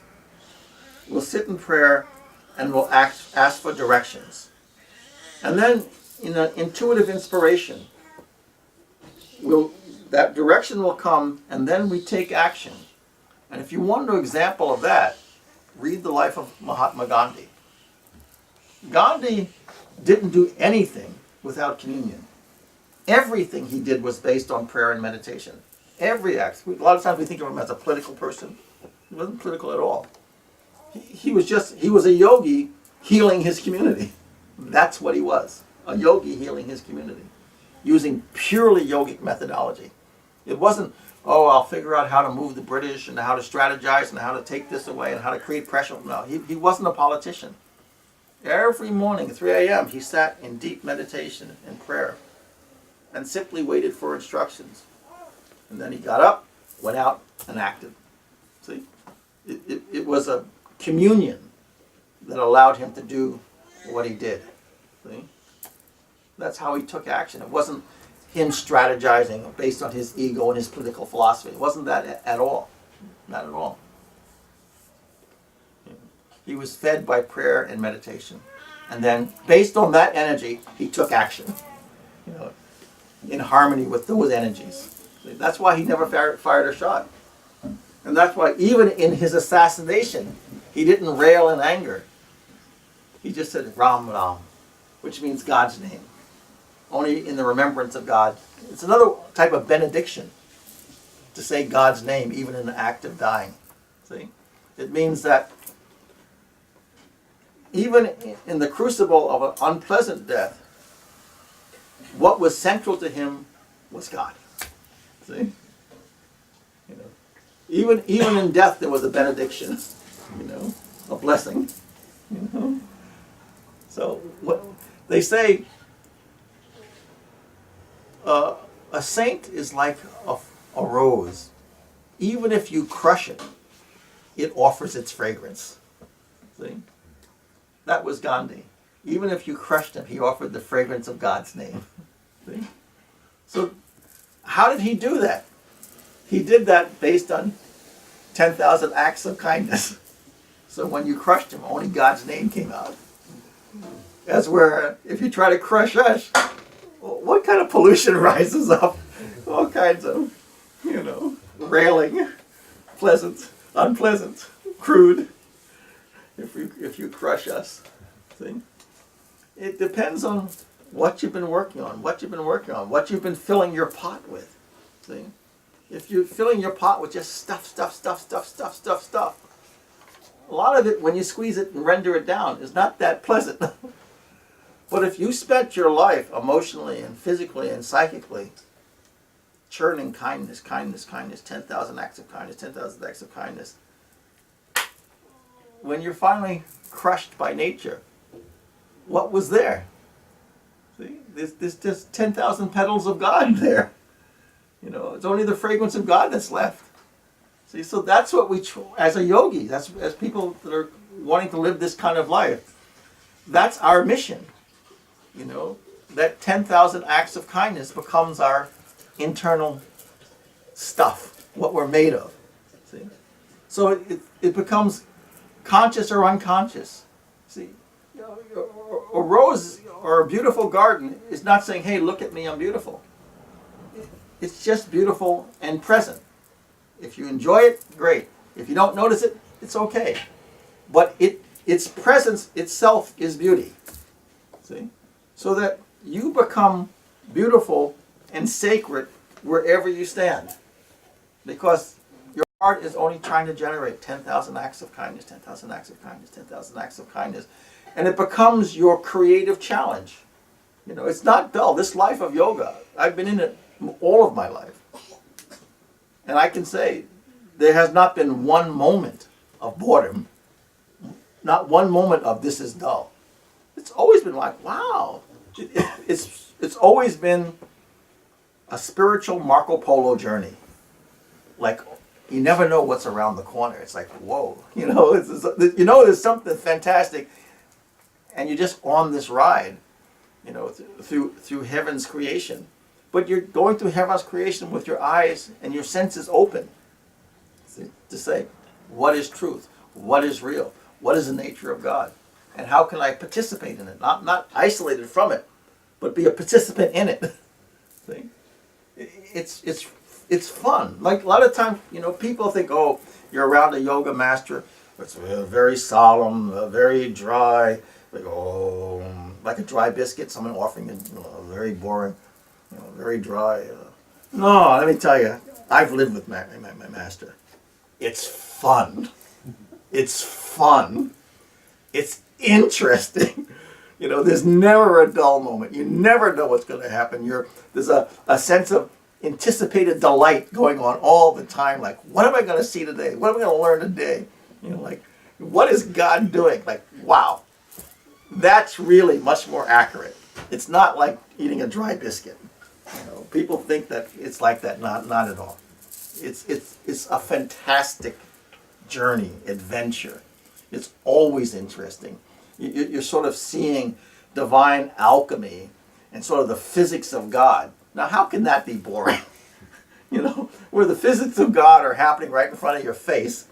We'll sit in prayer, and we'll ask for directions. And then, in an intuitive inspiration, that direction will come, and then we take action. And if you want an example of that, read the life of Mahatma Gandhi. Gandhi didn't do anything without communion. Everything he did was based on prayer and meditation. Every act. A lot of times we think of him as a political person. He wasn't political at all. He was a yogi healing his community. That's what he was. A yogi healing his community. Using purely yogic methodology. It wasn't, I'll figure out how to move the British and how to strategize and how to take this away and how to create pressure. No, he wasn't a politician. Every morning at 3 a.m. he sat in deep meditation and prayer and simply waited for instructions. And then he got up, went out, and acted. See? It was a communion that allowed him to do what he did. See? That's how he took action. It wasn't him strategizing based on his ego and his political philosophy. It wasn't that at all. Not at all. He was fed by prayer and meditation. And then, based on that energy, he took action. In harmony with those energies. That's why he never fired a shot. And that's why even in his assassination, he didn't rail in anger. He just said Ram Ram, which means God's name. Only in the remembrance of God. It's another type of benediction to say God's name even in the act of dying. See? It means that even in the crucible of an unpleasant death, what was central to him was God. See? Even in death there was a benediction, a blessing. So what they say, a saint is like a rose. Even if you crush it, it offers its fragrance. See? That was Gandhi. Even if you crushed him, he offered the fragrance of God's name. See? So how did he do that? He did that based on 10,000 acts of kindness. So when you crushed him, only God's name came out. That's where, if you try to crush us, what kind of pollution rises up? All kinds of, railing, pleasant, unpleasant, crude. If you crush us, see? It depends on what you've been working on, what you've been filling your pot with. See? If you're filling your pot with just stuff, a lot of it, when you squeeze it and render it down, is not that pleasant. But if you spent your life emotionally and physically and psychically churning kindness, 10,000 acts of kindness, 10,000 acts of kindness, when you're finally crushed by nature, what was there? See, there's just 10,000 petals of God there. It's only the fragrance of God that's left. See, so that's what we, as a yogi, as people that are wanting to live this kind of life, that's our mission. That 10,000 acts of kindness becomes our internal stuff, what we're made of. See, so it becomes conscious or unconscious. See, a rose or a beautiful garden is not saying, "Hey, look at me, I'm beautiful." It's just beautiful and present. If you enjoy it, great. If you don't notice it, it's okay. But its presence itself is beauty. See? So that you become beautiful and sacred wherever you stand. Because your heart is only trying to generate 10,000 acts of kindness, 10,000 acts of kindness, 10,000 acts of kindness. And it becomes your creative challenge. It's not dull. This life of yoga, I've been in it all of my life. And I can say there has not been one moment of boredom, not one moment of this is dull. It's always been like, wow. It's always been a spiritual Marco Polo journey. Like you never know what's around the corner. It's like, whoa, there's something fantastic, and you're just on this ride, through heaven's creation. But you're going through heaven's creation with your eyes and your senses open, to say, what is truth? What is real? What is the nature of God? And how can I participate in it? Not isolated from it, but be a participant in it. See? It's fun. Like a lot of times, people think, oh, you're around a yoga master. It's very solemn, very dry, like a dry biscuit. Someone offering it, very boring, very dry. No, let me tell you, I've lived with my master. It's fun. It's fun. It's interesting. There's never a dull moment. You never know what's going to happen. There's a sense of anticipated delight going on all the time. Like, what am I going to see today? What am I going to learn today? What is God doing? Like, wow. That's really much more accurate. It's not like eating a dry biscuit. People think that it's like that. Not at all. It's a fantastic journey, adventure. It's always interesting. You're sort of seeing divine alchemy and sort of the physics of God. Now, how can that be boring? Where the physics of God are happening right in front of your face,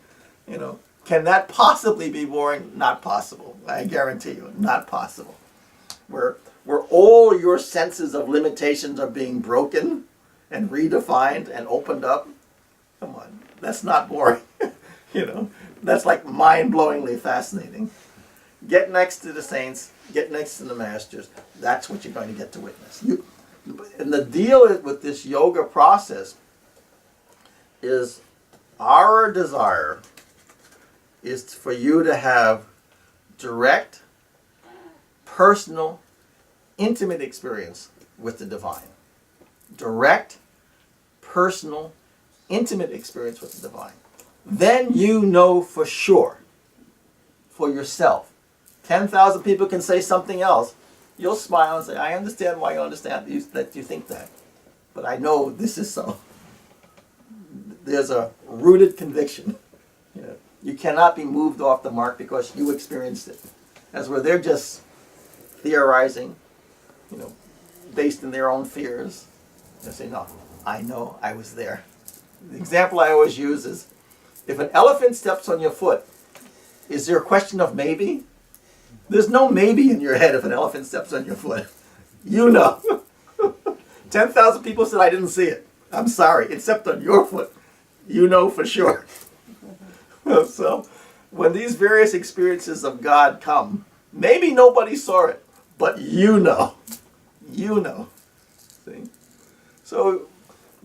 can that possibly be boring? Not possible. I guarantee you, not possible. Where all your senses of limitations are being broken and redefined and opened up. Come on, that's not boring. That's like mind-blowingly fascinating. Get next to the saints, get next to the masters. That's what you're going to get to witness. And the deal with this yoga process is our desire is for you to have direct, personal, intimate experience with the divine. Direct, personal, intimate experience with the divine. Then you know for sure, for yourself. 10,000 people can say something else. You'll smile and say, I understand why you understand that you think that. But I know this is so. There's a rooted conviction. You cannot be moved off the mark because you experienced it. As where they're just theorizing, based in their own fears. They say, no, I know I was there. The example I always use is, if an elephant steps on your foot, is there a question of maybe? There's no maybe in your head if an elephant steps on your foot. 10,000 people said I didn't see it. I'm sorry, it stepped on your foot. You know for sure. So, when these various experiences of God come, maybe nobody saw it, but you know. See? So,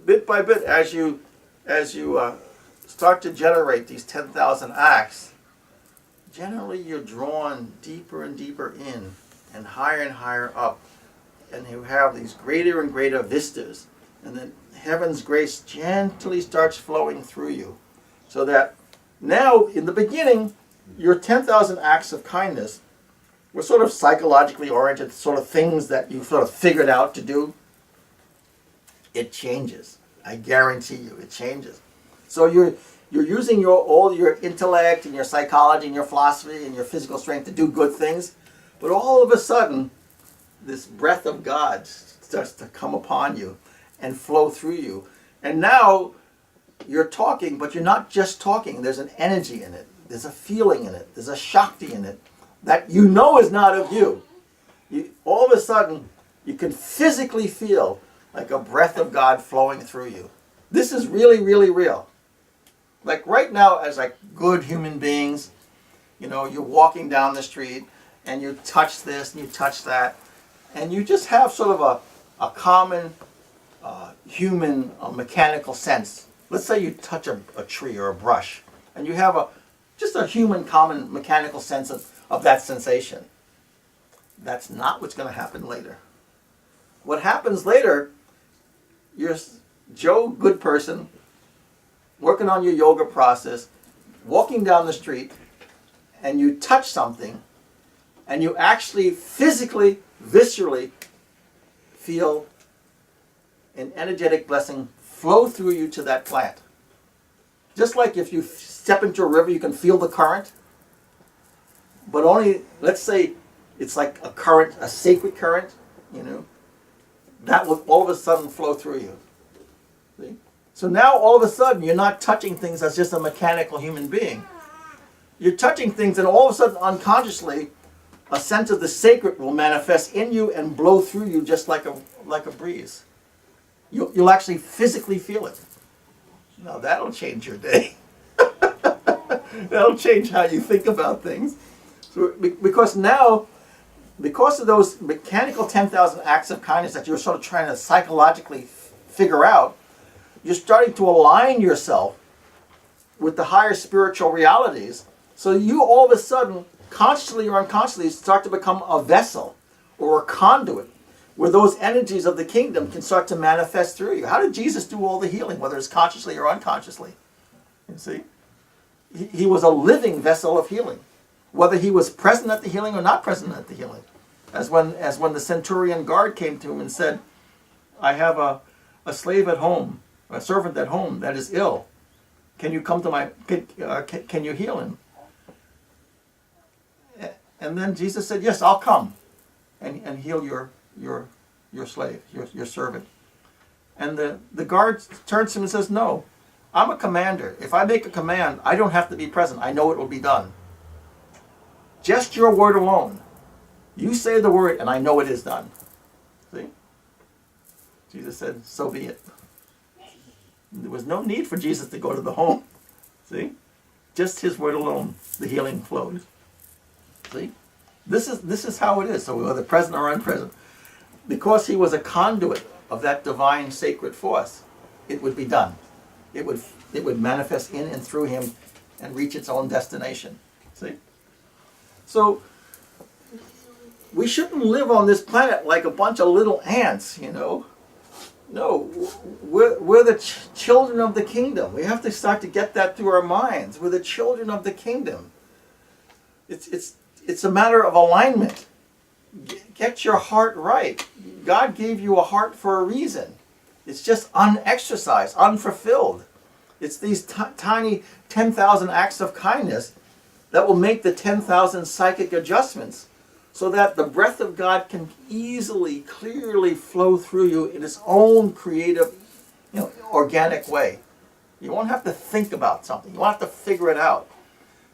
bit by bit, as you start to generate these 10,000 acts, generally you're drawn deeper and deeper in and higher up, and you have these greater and greater vistas, and then heaven's grace gently starts flowing through you, so that now in the beginning your 10,000 acts of kindness were sort of psychologically oriented, sort of things that you sort of figured out to do. It changes. I guarantee you, it changes. So you're using all your intellect and your psychology and your philosophy and your physical strength to do good things, but all of a sudden, this breath of God starts to come upon you and flow through you. And now you're talking, but you're not just talking. There's an energy in it. There's a feeling in it. There's a Shakti in it that you know is not of you. All of a sudden, you can physically feel like a breath of God flowing through you. This is really, really real. Like right now, as like good human beings, you're walking down the street and you touch this and you touch that, and you just have sort of a common human mechanical sense. Let's say you touch a tree or a brush, and you have just a human common mechanical sense of that sensation. That's not what's going to happen later. What happens later, you're Joe, good person, working on your yoga process, walking down the street, and you touch something, and you actually physically, viscerally feel an energetic blessing flow through you to that plant. Just like if you step into a river, you can feel the current. But only, let's say, it's like a current, a sacred current, you know, that will all of a sudden flow through you. See? So now all of a sudden you're not touching things as just a mechanical human being. You're touching things and all of a sudden unconsciously a sense of the sacred will manifest in you and blow through you just like a breeze. You'll actually physically feel it. Now that'll change your day. That'll change how you think about things. So, because now, because of those mechanical 10,000 acts of kindness that you're sort of trying to psychologically figure out, you're starting to align yourself with the higher spiritual realities. So you all of a sudden, consciously or unconsciously, start to become a vessel or a conduit where those energies of the kingdom can start to manifest through you. How did Jesus do all the healing, whether it's consciously or unconsciously? You see? He was a living vessel of healing, whether he was present at the healing or not present at the healing. As when the centurion guard came to him and said, I have a slave at home, a servant at home that is ill. Can you come to my, can you heal him? And then Jesus said, yes, I'll come and heal your slave, your servant. And the guard turns to him and says, no, I'm a commander. If I make a command, I don't have to be present. I know it will be done. Just your word alone. You say the word and I know it is done. See? Jesus said, so be it. There was no need for Jesus to go to the home. See? Just his word alone, the healing flowed. See? This is how it is. So whether present or unpresent. Because he was a conduit of that divine sacred force, it would be done. It would manifest in and through him and reach its own destination. See? So we shouldn't live on this planet like a bunch of little ants, you know. No, we're the children of the kingdom. We have to start to get that through our minds. We're the children of the kingdom. It's a matter of alignment. Get your heart right. God gave you a heart for a reason. It's just unexercised, unfulfilled. It's these tiny 10,000 acts of kindness that will make the 10,000 psychic adjustments so that the breath of God can easily, clearly flow through you in its own creative, organic way. You won't have to think about something. You won't have to figure it out.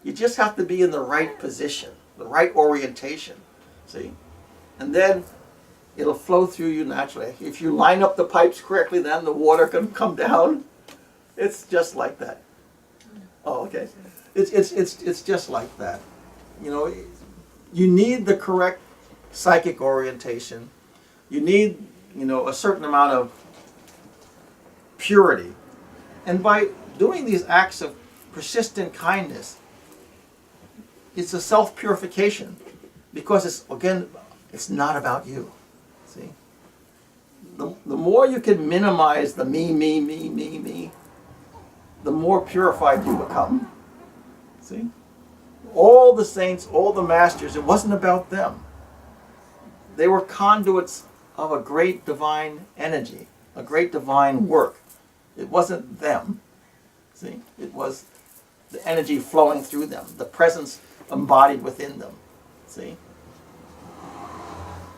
You just have to be in the right position, the right orientation. See? And then it'll flow through you naturally. If you line up the pipes correctly, then the water can come down. It's just like that. Oh, okay. It's just like that. You need the correct psychic orientation. You need, a certain amount of purity. And by doing these acts of persistent kindness, it's a self-purification. Because it's not about you. See? The more you can minimize the me, the more purified you become. See? All the saints, all the masters, it wasn't about them. They were conduits of a great divine energy, a great divine work. It wasn't them. See? It was the energy flowing through them, the presence embodied within them. See?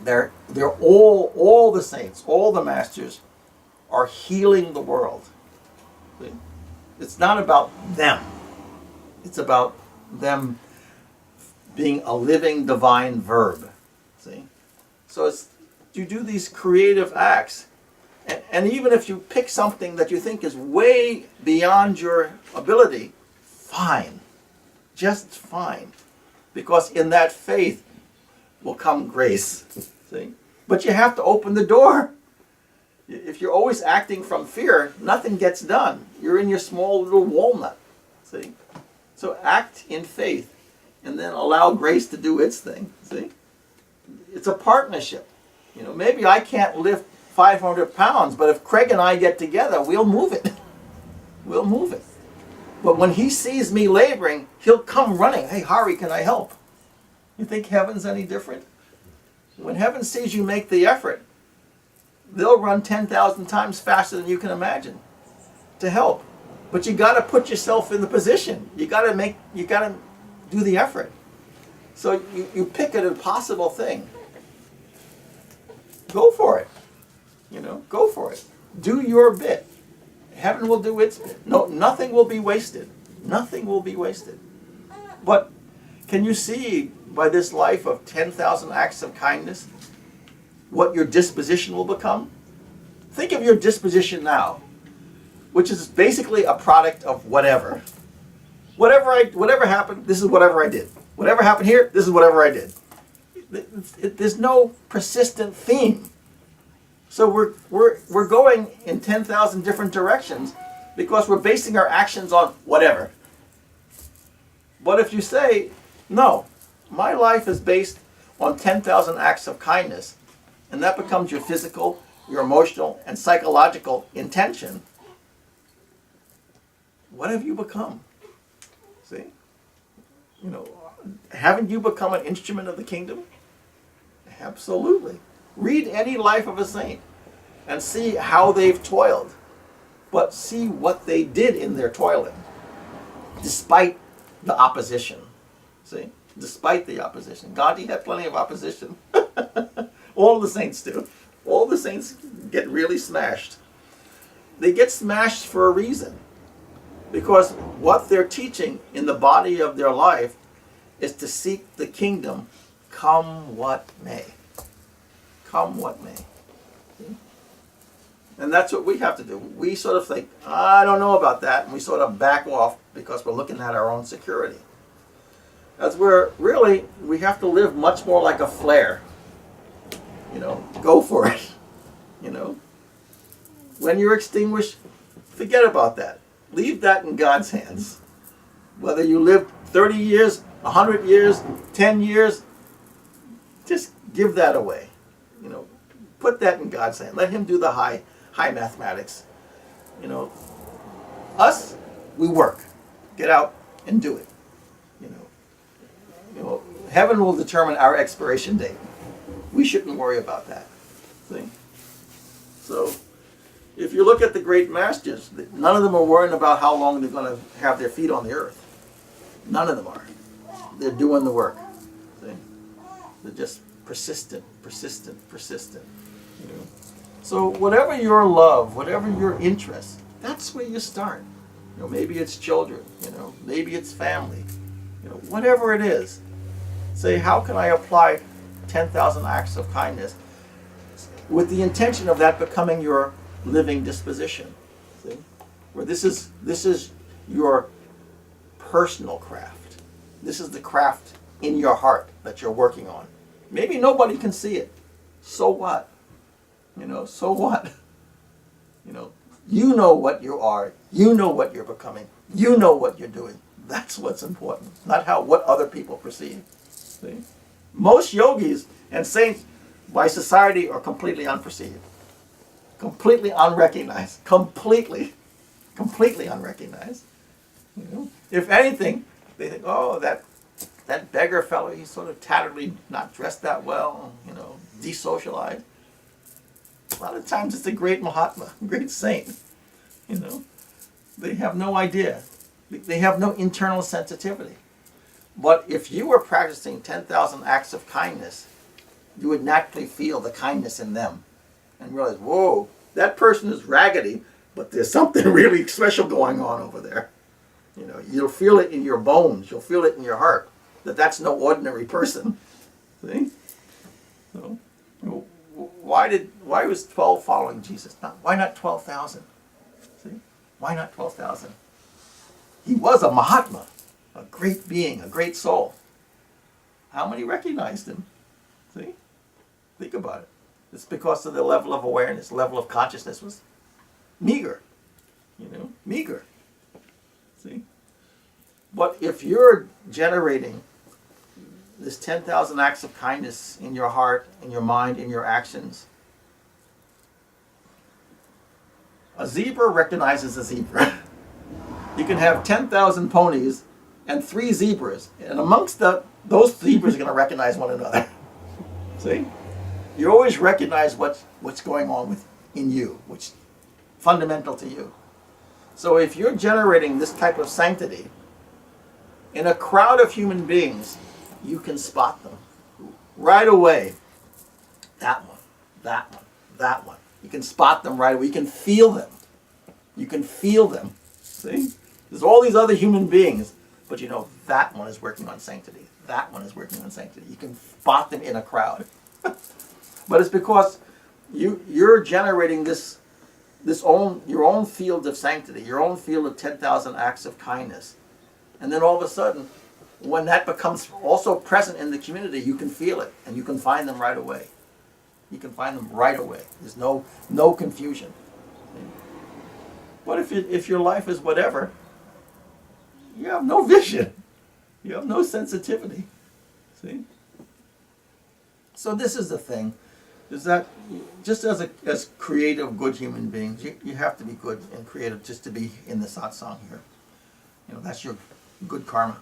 They're all the saints, all the masters are healing the world. See? It's not about them. It's about them being a living divine verb. See? So you do these creative acts, and even if you pick something that you think is way beyond your ability, fine. Just fine. Because in that faith will come grace. See? But you have to open the door. If you're always acting from fear, nothing gets done. You're in your small little walnut. See? So act in faith and then allow grace to do its thing. See? It's a partnership. Maybe I can't lift 500 pounds, but if Craig and I get together, we'll move it. We'll move it. But when he sees me laboring, he'll come running. Hey, Hari, can I help? You think heaven's any different? When heaven sees you make the effort, they'll run 10,000 times faster than you can imagine to help. But you got to put yourself in the position. You got to do the effort. So you pick an impossible thing. Go for it. Go for it. Do your bit. Heaven will do its bit. No, nothing will be wasted. Nothing will be wasted. But can you see by this life of 10,000 acts of kindness what your disposition will become? Think of your disposition now, which is basically a product of whatever. Whatever happened, this is whatever I did. Whatever happened here, this is whatever I did. There's no persistent theme. So we're going in 10,000 different directions because we're basing our actions on whatever. But if you say, no, my life is based on 10,000 acts of kindness, and that becomes your physical, your emotional, and psychological intention, what have you become? See? Haven't you become an instrument of the kingdom? Absolutely. Read any life of a saint and see how they've toiled, but see what they did in their toiling, despite the opposition. See? Despite the opposition. Gandhi had plenty of opposition. All the saints do. All the saints get really smashed. They get smashed for a reason. Because what they're teaching in the body of their life is to seek the kingdom come what may. Come what may. And that's what we have to do. We sort of think, I don't know about that, and we sort of back off because we're looking at our own security. As we have to live much more like a flare. Go for it. When you're extinguished, forget about that. Leave that in God's hands. Whether you live 30 years, 100 years, 10 years, just give that away. Put that in God's hand. Let him do the high mathematics. Us, we work. Get out and do it. Heaven will determine our expiration date. We shouldn't worry about that. See? So, if you look at the great masters, none of them are worrying about how long they're going to have their feet on the earth. None of them are. They're doing the work. See? They're just persistent. So whatever your love, whatever your interest, that's where you start. Maybe it's children. Maybe it's family. Whatever it is, say, how can I apply 10,000 acts of kindness with the intention of that becoming your living disposition? See? Where this is your personal craft. This is the craft in your heart that you're working on. Maybe nobody can see it. So what? So what? You know what you are. You know what you're becoming. You know what you're doing. That's what's important, not what other people perceive. See? Most yogis and saints by society are completely unperceived, completely unrecognized, completely unrecognized. If anything, they think, oh, that beggar fellow, he's sort of tatteredly not dressed that well, desocialized. A lot of times it's a great Mahatma, great saint. They have no idea. They have no internal sensitivity. But if you were practicing 10,000 acts of kindness, you would naturally feel the kindness in them and realize, whoa, that person is raggedy, but there's something really special going on over there. You'll feel it in your bones. You'll feel it in your heart that that's no ordinary person. See? So, why was 12 following Jesus? Why not 12,000? See? Why not 12,000? He was a Mahatma, a great being, a great soul. How many recognized him? See? Think about it. It's because of the level of awareness, level of consciousness was meager. Meager. See? But if you're generating this 10,000 acts of kindness in your heart, in your mind, in your actions, a zebra recognizes a zebra. You can have 10,000 ponies and 3 zebras, and amongst those zebras are going to recognize one another. See? You always recognize what's going on in you, which is fundamental to you. So if you're generating this type of sanctity in a crowd of human beings, you can spot them right away. That one, that one, that one. You can spot them right away. You can feel them. You can feel them. See? There's all these other human beings, but you know that one is working on sanctity. That one is working on sanctity. You can spot them in a crowd. But it's because you're generating your own field of sanctity, your own field of 10,000 acts of kindness. And then all of a sudden, when that becomes also present in the community, you can feel it and you can find them right away. You can find them right away. There's no confusion. But if your life is whatever, you have no vision. You have no sensitivity. See? So this is the thing, is that just as creative, good human beings, you have to be good and creative just to be in the satsang here. You know, that's your good karma.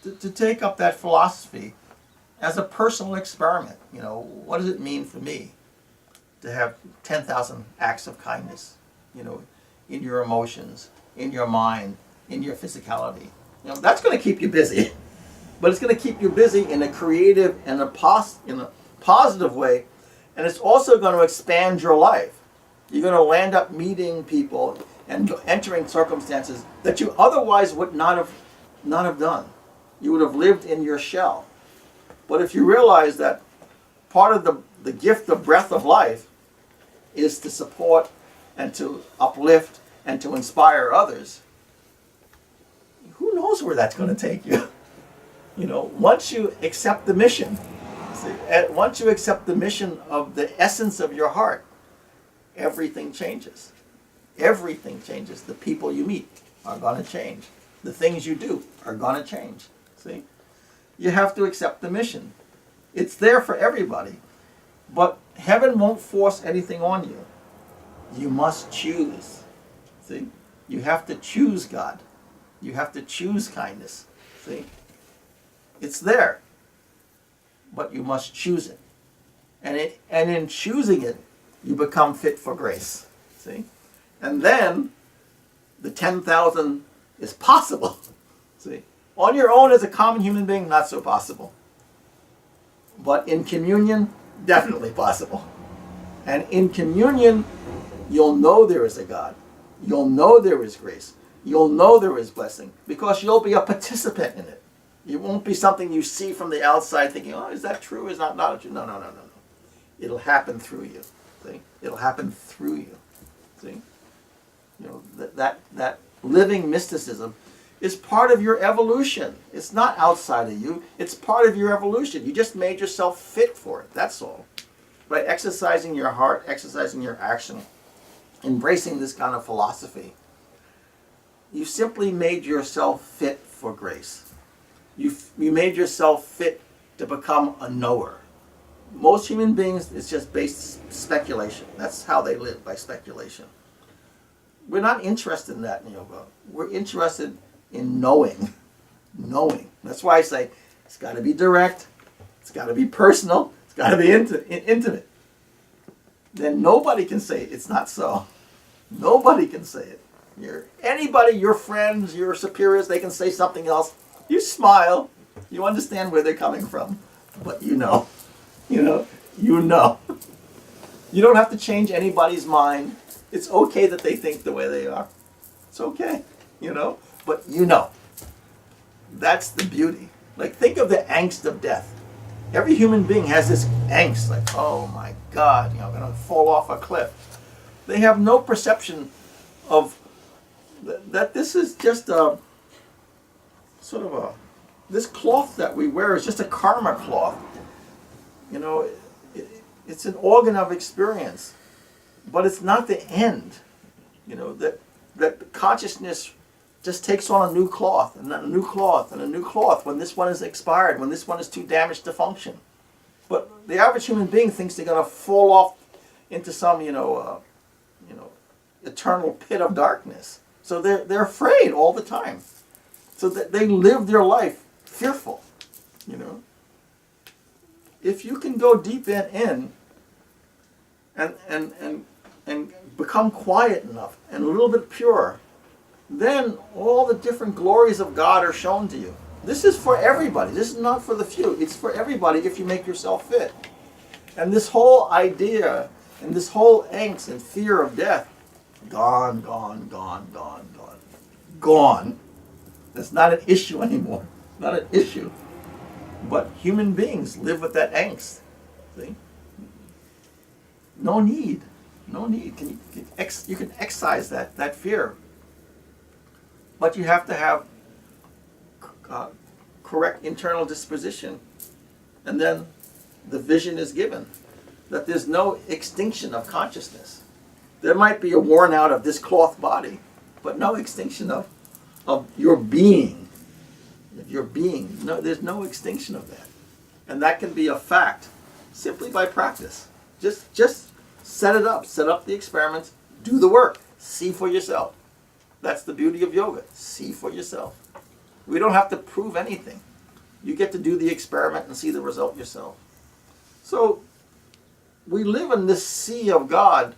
To take up that philosophy as a personal experiment, you know, what does it mean for me to have 10,000 acts of kindness, you know, in your emotions, in your mind, in your physicality? You know, that's going to keep you busy, but it's going to keep you busy in a creative and in a positive way, and it's also going to expand your life. You're going to land up meeting people and entering circumstances that you otherwise would not have done. You would have lived in your shell. But if you realize that part of the gift of breath of life is to support and to uplift and to inspire others, who knows where that's going to take you? You know, once you accept the mission, once you accept the mission of the essence of your heart, everything changes. Everything changes. The people you meet are going to change. The things you do are going to change. See? You have to accept the mission. It's there for everybody. But heaven won't force anything on you. You must choose. See? You have to choose God. You have to choose kindness. See? It's there. But you must choose it. And in choosing it, you become fit for grace. See? And then the 10,000 is possible. See? On your own as a common human being, not so possible. But in communion, definitely possible. And in communion, you'll know there is a God. You'll know there is grace. You'll know there is blessing because you'll be a participant in it. It won't be something you see from the outside thinking, oh, is that true? Is that not true? No, no, no, no, no. It'll happen through you. See? It'll happen through you. See? You know, that living mysticism is part of your evolution. It's not outside of you. It's part of your evolution. You just made yourself fit for it. That's all. By exercising your heart, exercising your action, embracing this kind of philosophy, you simply made yourself fit for grace. You made yourself fit to become a knower. Most human beings, it's just based speculation. That's how they live, by speculation. We're not interested in that in yoga. We're interested in knowing. Knowing. That's why I say it's got to be direct. It's got to be personal. It's got to be intimate. Then nobody can say it's not so. Nobody can say it. Anybody, your friends, your superiors, they can say something else. You smile. You understand where they're coming from. But you know. You know. You know. You don't have to change anybody's mind. It's okay that they think the way they are. It's okay. You know. But you know. That's the beauty. Like, think of the angst of death. Every human being has this angst. Like, oh my God, I'm going to fall off a cliff. They have no perception of that this is just a sort of this cloth that we wear is just a karma cloth. You know, it's an organ of experience, but it's not the end. You know, that consciousness just takes on a new cloth, and a new cloth, and a new cloth when this one is expired, when this one is too damaged to function. But the average human being thinks they're going to fall off into some, eternal pit of darkness. So they're afraid all the time. So that they live their life fearful, you know. If you can go deep in and and become quiet enough and a little bit pure, then all the different glories of God are shown to you. This is for everybody. This is not for the few. It's for everybody if you make yourself fit. And this whole idea and this whole angst and fear of death, gone, gone, gone, gone, gone, gone. That's not an issue anymore. Not an issue. But human beings live with that angst. See? No need. No need. You can excise that fear. But you have to have correct internal disposition. And then the vision is given that there's no extinction of consciousness. There might be a worn out of this cloth body, but no extinction of your being. Your being. No, there's no extinction of that. And that can be a fact simply by practice. Just set it up. Set up the experiments. Do the work. See for yourself. That's the beauty of yoga. See for yourself. We don't have to prove anything. You get to do the experiment and see the result yourself. So we live in this sea of God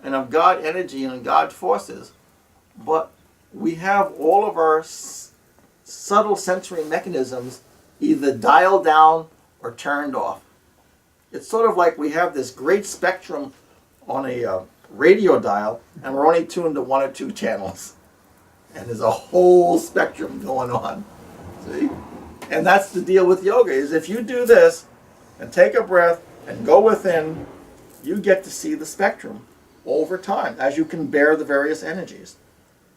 and of God energy and God forces, but we have all of our subtle sensory mechanisms either dialed down or turned off. It's sort of like we have this great spectrum on a radio dial, and we're only tuned to one or two channels. And there's a whole spectrum going on. See? And that's the deal with yoga, is if you do this and take a breath and go within, you get to see the spectrum over time as you can bear the various energies.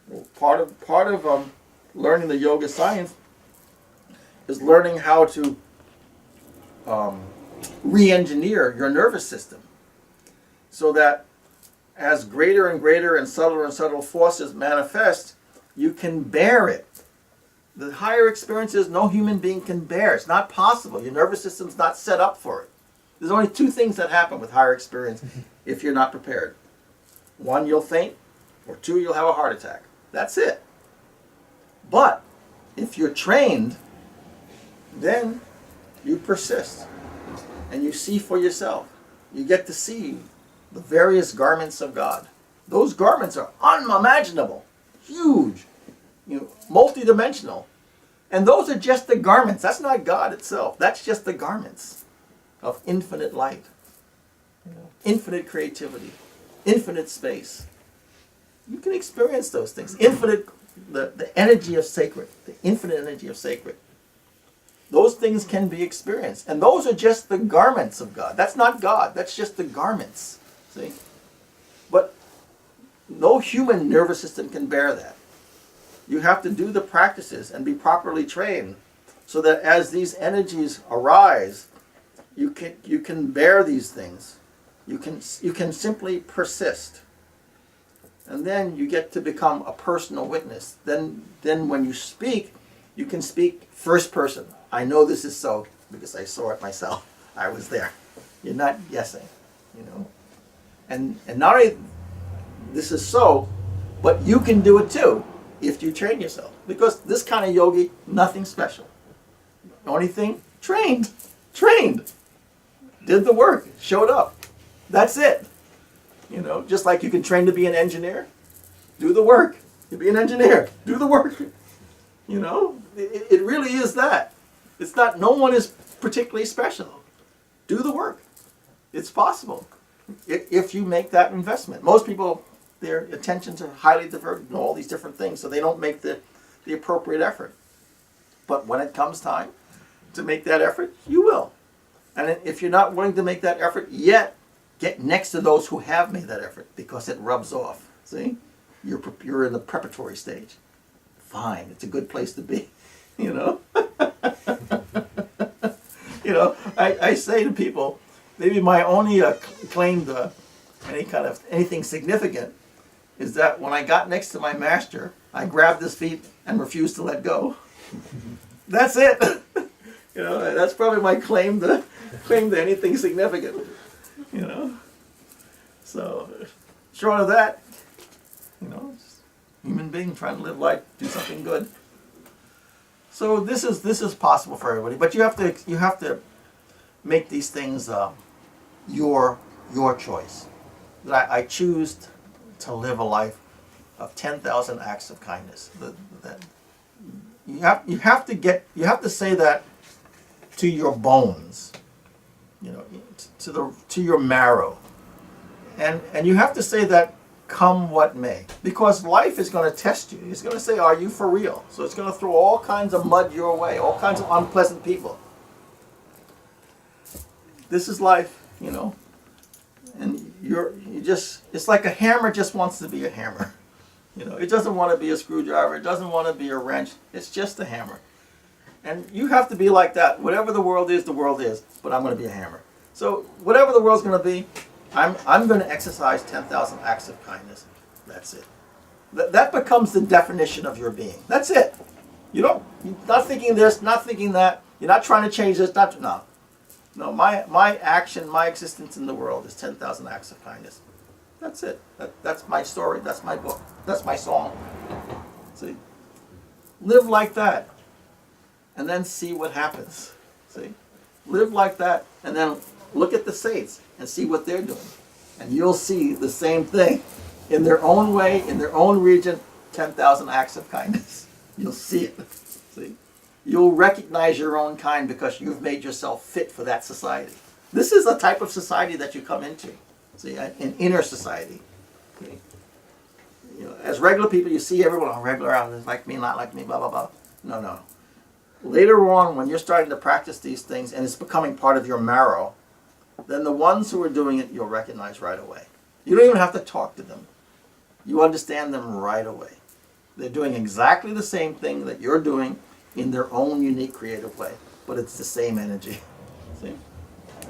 Well, part of learning the yoga science is learning how to re-engineer your nervous system so that as greater and greater and subtle forces manifest, you can bear it. The higher experiences no human being can bear. It's not possible. Your nervous system's not set up for it. There's only two things that happen with higher experience if you're not prepared. One, you'll faint, or two, you'll have a heart attack. That's it. But if you're trained, then you persist and you see for yourself. You get to see the various garments of God. Those garments are unimaginable, huge, multidimensional. And those are just the garments. That's not God itself. That's just the garments of infinite light, infinite creativity, infinite space. You can experience those things. Infinite, the energy of sacred, the infinite energy of sacred. Those things can be experienced. And those are just the garments of God. That's not God. That's just the garments. See? But no human nervous system can bear that. You have to do the practices and be properly trained so that as these energies arise, you can bear these things. You can simply persist. And then you get to become a personal witness. Then when you speak, you can speak first person. I know this is so because I saw it myself. I was there. You're not guessing, And not only this is so, but you can do it too if you train yourself. Because this kind of yogi, nothing special. The only thing, trained. Did the work, showed up. That's it. Just like you can train to be an engineer, do the work. You be an engineer, do the work. It really is that. It's not, no one is particularly special. Do the work. It's possible if you make that investment. Most people, their attentions are highly diverted in all these different things, so they don't make the appropriate effort. But when it comes time to make that effort, you will. And if you're not willing to make that effort yet, get next to those who have made that effort because it rubs off. See? You're in the preparatory stage. Fine, it's a good place to be. I say to people, maybe my only claim to anything significant is that when I got next to my master, I grabbed his feet and refused to let go. That's it. That's probably my claim to anything significant. So short of that, just human being trying to live life, do something good. So this is possible for everybody, but you have to make these things your choice. that I choose to live a life of 10,000 acts of kindness. That you have to say that to your bones, to your marrow, and you have to say that come what may, because life is going to test you. It's going to say, are you for real? So it's going to throw all kinds of mud your way, all kinds of unpleasant people. This is life, and it's like a hammer just wants to be a hammer. It doesn't want to be a screwdriver. It doesn't want to be a wrench. It's just a hammer. And you have to be like that. Whatever the world is, but I'm going to be a hammer. So whatever the world's going to be, I'm going to exercise 10,000 acts of kindness. That's it. That becomes the definition of your being. That's it. You're not thinking this, not thinking that. You're not trying to change this. No, my action, my existence in the world is 10,000 acts of kindness. That's it. That's my story. That's my book. That's my song. See? Live like that. And then see what happens. See? Live like that. And then look at the saints and see what they're doing. And you'll see the same thing. In their own way, in their own region, 10,000 acts of kindness. You'll see it. See? You'll recognize your own kind because you've made yourself fit for that society. This is a type of society that you come into. See, an inner society. Okay. As regular people, you see everyone on regular hours, like me, not like me, blah, blah, blah. No. Later on, when you're starting to practice these things and it's becoming part of your marrow, then the ones who are doing it, you'll recognize right away. You don't even have to talk to them. You understand them right away. They're doing exactly the same thing that you're doing in their own unique creative way, but it's the same energy. See?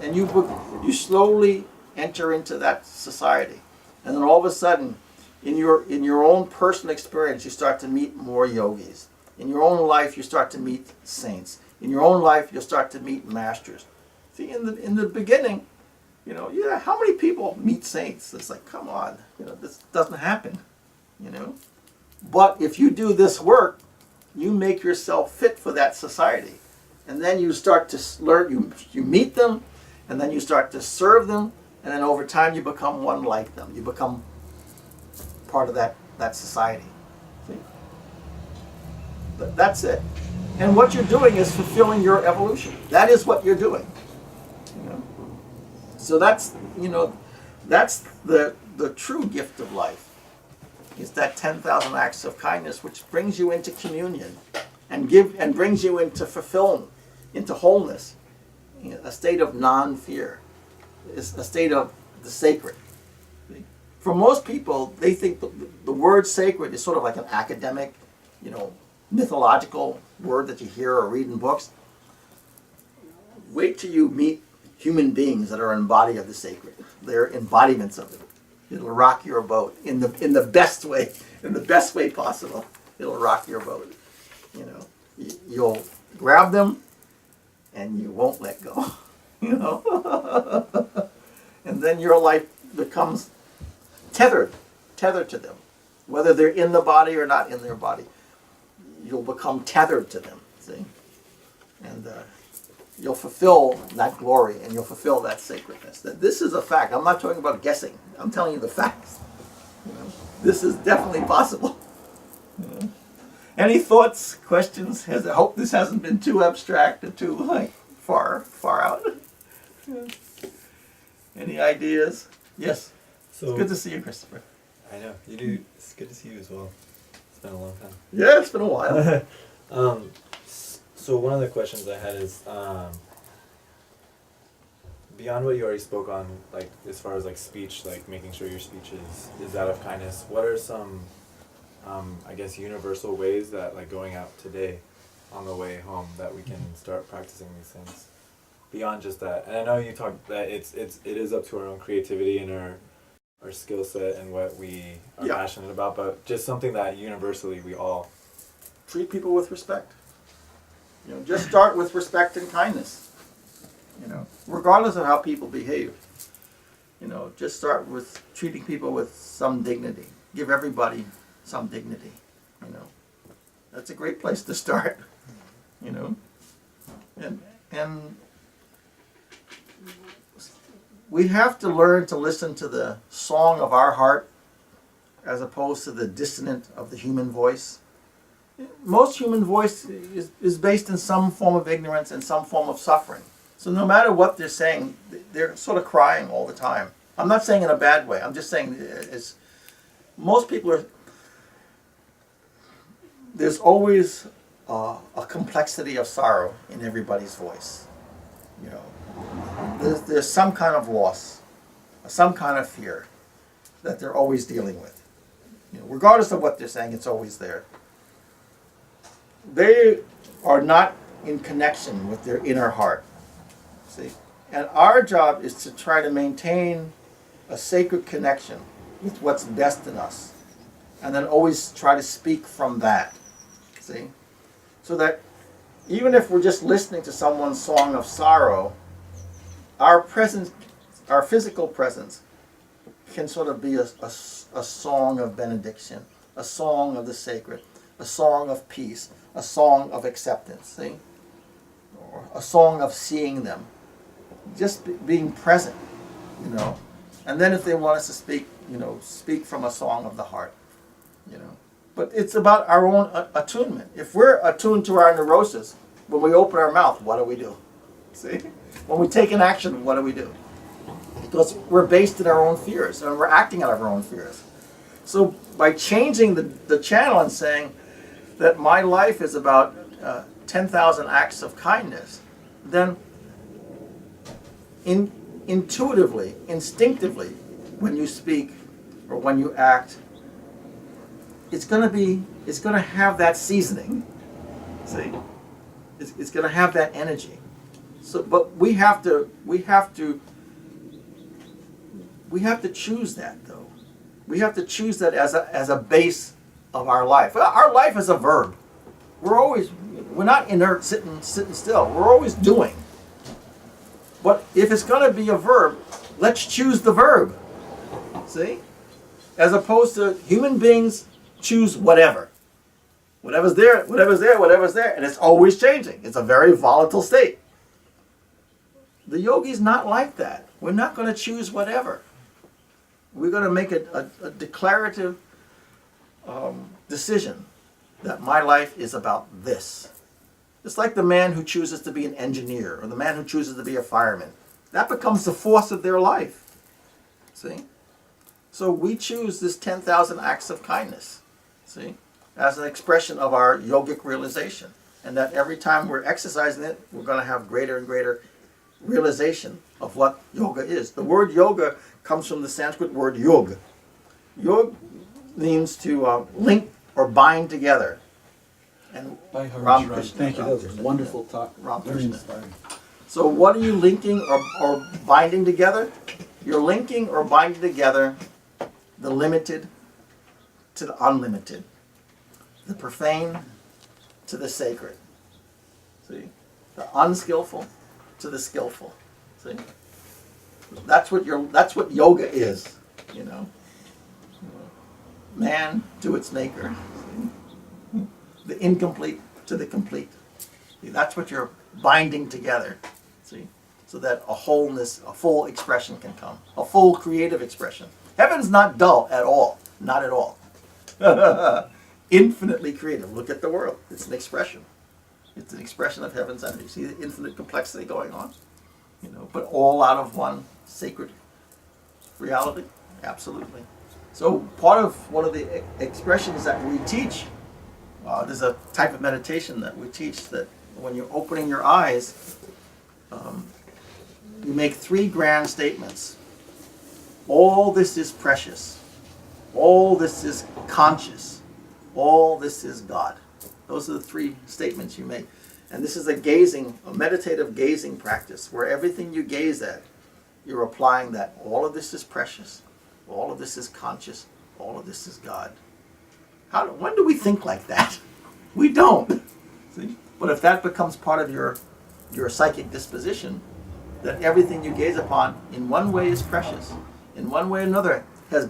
And you slowly enter into that society, and then all of a sudden, in your own personal experience, you start to meet more yogis. In your own life, you start to meet saints. In your own life, you'll start to meet masters. See, in the beginning, how many people meet saints? It's like, come on, this doesn't happen, But if you do this work, you make yourself fit for that society. And then you start to learn, you meet them, and then you start to serve them, and then over time you become one like them. You become part of that society. See? But that's it. And what you're doing is fulfilling your evolution. That is what you're doing. So that's the true gift of life. Is that 10,000 acts of kindness which brings you into communion and brings you into fulfillment, into wholeness, a state of non-fear, a state of the sacred. For most people, they think the word sacred is sort of like an academic, mythological word that you hear or read in books. Wait till you meet human beings that are embodied of the sacred. They're embodiments of it. It'll rock your boat in the best way possible. It'll rock your boat. You'll grab them, and you won't let go. And then your life becomes tethered to them, whether they're in the body or not in their body. You'll become tethered to them. See, and you'll fulfill that glory and you'll fulfill that sacredness. That this is a fact. I'm not talking about guessing. I'm telling you the facts. This is definitely possible. Any thoughts, questions? I hope this hasn't been too abstract or too far out. Any ideas? Yes. So it's good to see you, Christopher. I know you do. It's good to see you as well. It's been a long time. Yeah, it's been a while. So one of the questions I had is, beyond what you already spoke on, like as far as like speech, like making sure your speech is out of kindness, what are some, I guess, universal ways that like going out today on the way home that we can start practicing these things? Beyond just that, and I know you talked that it is up to our own creativity and our skill set and what we are passionate about, but just something that universally we all treat people with respect. Just start with respect and kindness. Regardless of how people behave. Just start with treating people with some dignity. Give everybody some dignity. That's a great place to start. And we have to learn to listen to the song of our heart as opposed to the dissonant of the human voice. Most human voice is based in some form of ignorance and some form of suffering. So no matter what they're saying, they're sort of crying all the time. I'm not saying in a bad way. I'm just saying most people are, there's always a complexity of sorrow in everybody's voice. You know, there's some kind of loss, some kind of fear that they're always dealing with. You know, regardless of what they're saying, it's always there. They are not in connection with their inner heart. See? And our job is to try to maintain a sacred connection with what's best in us. And then always try to speak from that. See? So that even if we're just listening to someone's song of sorrow, our presence, our physical presence, can sort of be a song of benediction, a song of the sacred, a song of peace, a song of acceptance, see? Or a song of seeing them. Just being present, you know. And then if they want us to speak, you know, speak from a song of the heart, you know. But it's about our own attunement. If we're attuned to our neurosis, when we open our mouth, what do we do? See? When we take an action, what do we do? Because we're based in our own fears, and we're acting out of our own fears. So by changing the channel and saying that my life is about 10,000 acts of kindness, then intuitively, instinctively, when you speak or when you act, it's going to have that seasoning. See, it's going to have that energy. So, but we have to choose that, though. We have to choose that as a base of our life. Well, our life is a verb. We're not inert, sitting still. We're always doing. But if it's going to be a verb, let's choose the verb. See? As opposed to human beings choose whatever. Whatever's there, and it's always changing. It's a very volatile state. The yogi's not like that. We're not going to choose whatever. We're going to make a declarative decision that my life is about this. It's like the man who chooses to be an engineer or the man who chooses to be a fireman. That becomes the force of their life. See? So we choose this 10,000 acts of kindness, see, as an expression of our yogic realization. And that every time we're exercising it, we're going to have greater and greater realization of what yoga is. The word yoga comes from the Sanskrit word yug. Yug means to link or bind together. And Bye, Haricharan. Thank you. That was a wonderful talk. Very inspiring. So what are you linking or binding together? You're linking or binding together the limited to the unlimited, the profane to the sacred. See? The unskillful to the skillful. See? That's what yoga is, you know. Man to its maker. See? The incomplete to the complete. See, that's what you're binding together. See? So that a wholeness, a full expression can come. A full creative expression. Heaven's not dull at all. Not at all. Infinitely creative. Look at the world. It's an expression. It's an expression of heaven's energy. See the infinite complexity going on? You know, but all out of one sacred reality? Absolutely. So part of one of the expressions that we teach, there's a type of meditation that we teach that when you're opening your eyes, you make 3 grand statements. All this is precious. All this is conscious. All this is God. Those are the 3 statements you make. And this is a meditative gazing practice where everything you gaze at, you're applying that all of this is precious. All of this is conscious. All of this is God. When do we think like that? We don't. See? But if that becomes part of your psychic disposition, that everything you gaze upon in one way is precious, in one way or another has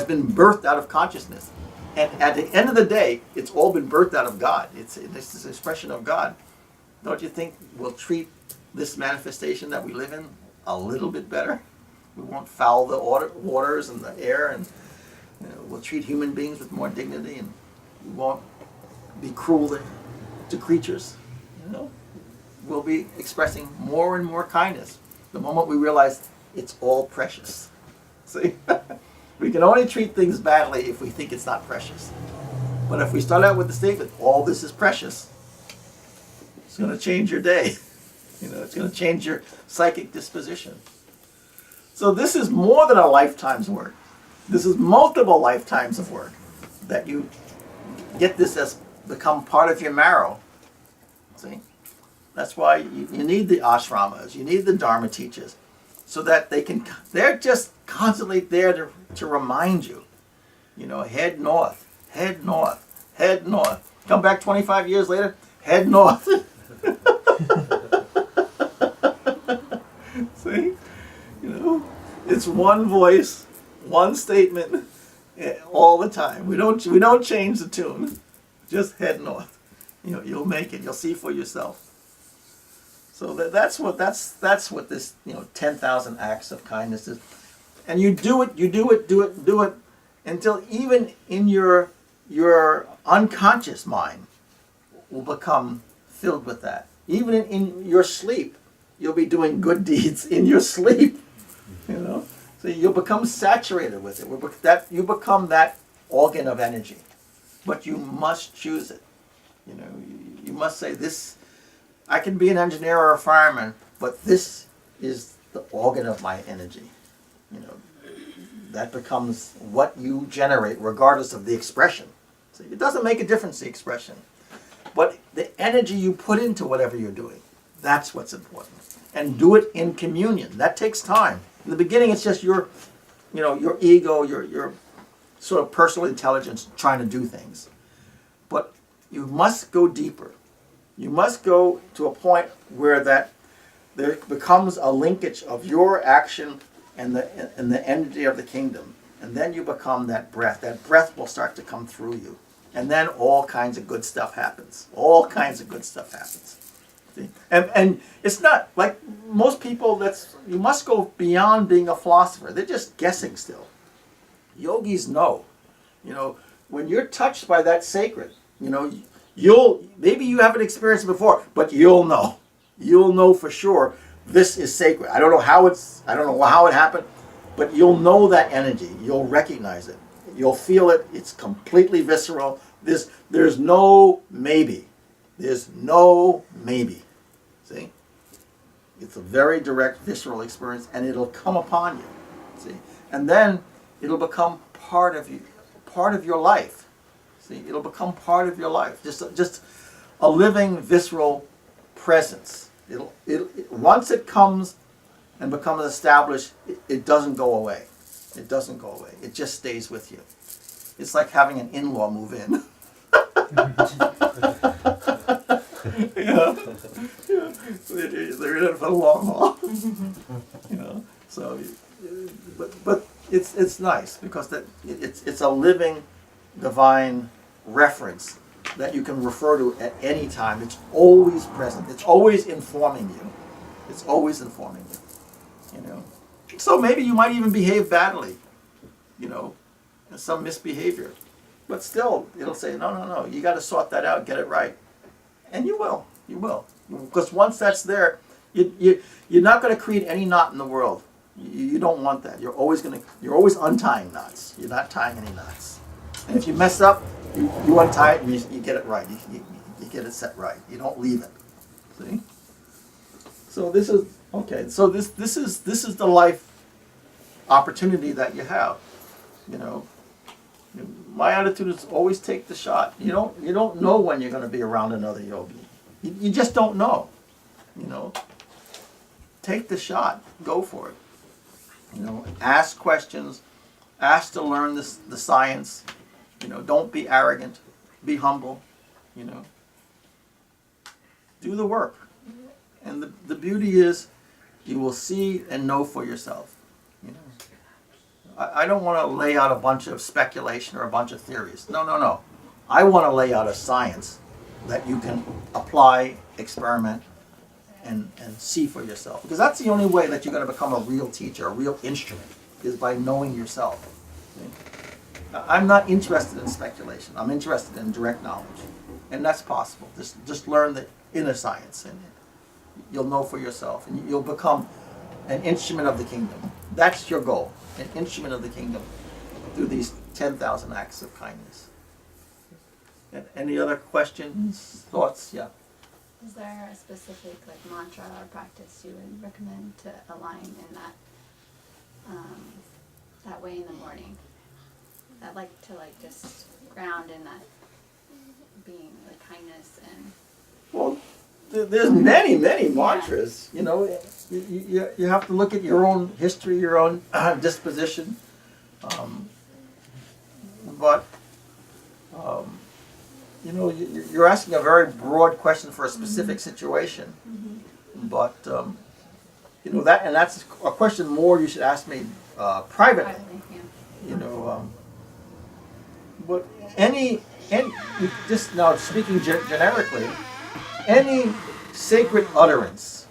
been birthed out of consciousness. And at the end of the day, it's all been birthed out of God. It's this expression of God. Don't you think we'll treat this manifestation that we live in a little bit better? We won't foul the waters and the air, and we'll treat human beings with more dignity, and we won't be cruel to creatures. We'll be expressing more and more kindness the moment we realize it's all precious. See? We can only treat things badly if we think it's not precious. But if we start out with the statement, all this is precious, it's going to change your day. It's going to change your psychic disposition. So this is more than a lifetime's work. This is multiple lifetimes of work that you get this as become part of your marrow. See? That's why you need the ashramas, you need the dharma teachers, so that they're just constantly there to remind you, head north, head north, head north. Come back 25 years later, head north. See? It's one voice, one statement, all the time. We don't change the tune. Just head north. You'll make it. You'll see for yourself. So that's what this 10,000 acts of kindness is, and you do it until even in your unconscious mind will become filled with that. Even in your sleep, you'll be doing good deeds in your sleep. So you'll become saturated with it. You become that organ of energy, but you must choose it. You must say this. I can be an engineer or a fireman, but this is the organ of my energy. That becomes what you generate, regardless of the expression. So it doesn't make a difference, the expression. But the energy you put into whatever you're doing, that's what's important. And do it in communion. That takes time. In the beginning, it's just your ego, your sort of personal intelligence trying to do things. But you must go deeper. You must go to a point where there becomes a linkage of your action and the energy of the kingdom. And then you become that breath. That breath will start to come through you. And then all kinds of good stuff happens. All kinds of good stuff happens. See? And it's not like most people, you must go beyond being a philosopher. They're just guessing still. Yogis know. When you're touched by that sacred, maybe you haven't experienced it before, but you'll know. You'll know for sure this is sacred. I don't know how it happened, but you'll know that energy. You'll recognize it. You'll feel it. It's completely visceral. There's no maybe. There's no maybe. See? It's a very direct visceral experience, and it'll come upon you. See? And then it'll become part of you, part of your life. See? It'll become part of your life. Just a living visceral presence. Once it comes and becomes established, it doesn't go away. It doesn't go away. It just stays with you. It's like having an in-law move in. They're in it for the long haul. So, but it's nice because it's a living divine reference that you can refer to at any time. It's always present. It's always informing you. It's always informing you. So maybe you might even behave badly, some misbehavior. But still, it'll say, no, you got to sort that out, get it right. And you will. Because once that's there, you're not going to create any knot in the world. You don't want that. You're always untying knots. You're not tying any knots. And if you mess up, you untie it and you get it right. You get it set right. You don't leave it. See? So this is okay. So this is the life opportunity that you have. My attitude is always take the shot. You don't know when you're going to be around another yogi. You just don't know. Take the shot. Go for it. Ask questions. Ask to learn the science. Don't be arrogant. Be humble. Do the work. And the beauty is you will see and know for yourself. I don't want to lay out a bunch of speculation or a bunch of theories. No. I want to lay out a science that you can apply, experiment, and see for yourself. Because that's the only way that you're going to become a real teacher, a real instrument, is by knowing yourself. See? I'm not interested in speculation. I'm interested in direct knowledge. And that's possible. Just learn the inner science, and you'll know for yourself. And you'll become an instrument of the kingdom. That's your goal, an instrument of the kingdom through these 10,000 acts of kindness. And any other questions, thoughts? Yeah. Is there a specific mantra or practice you would recommend to align in that way in the morning? I'd like to just ground in that being kindness and. Well, there's many mantras. You know, you have to look at your own history, your own disposition. You know, you're asking a very broad question for a specific situation. But you know that's a question more you should ask me privately. Yeah. You know, but just now speaking generically, any sacred utterance.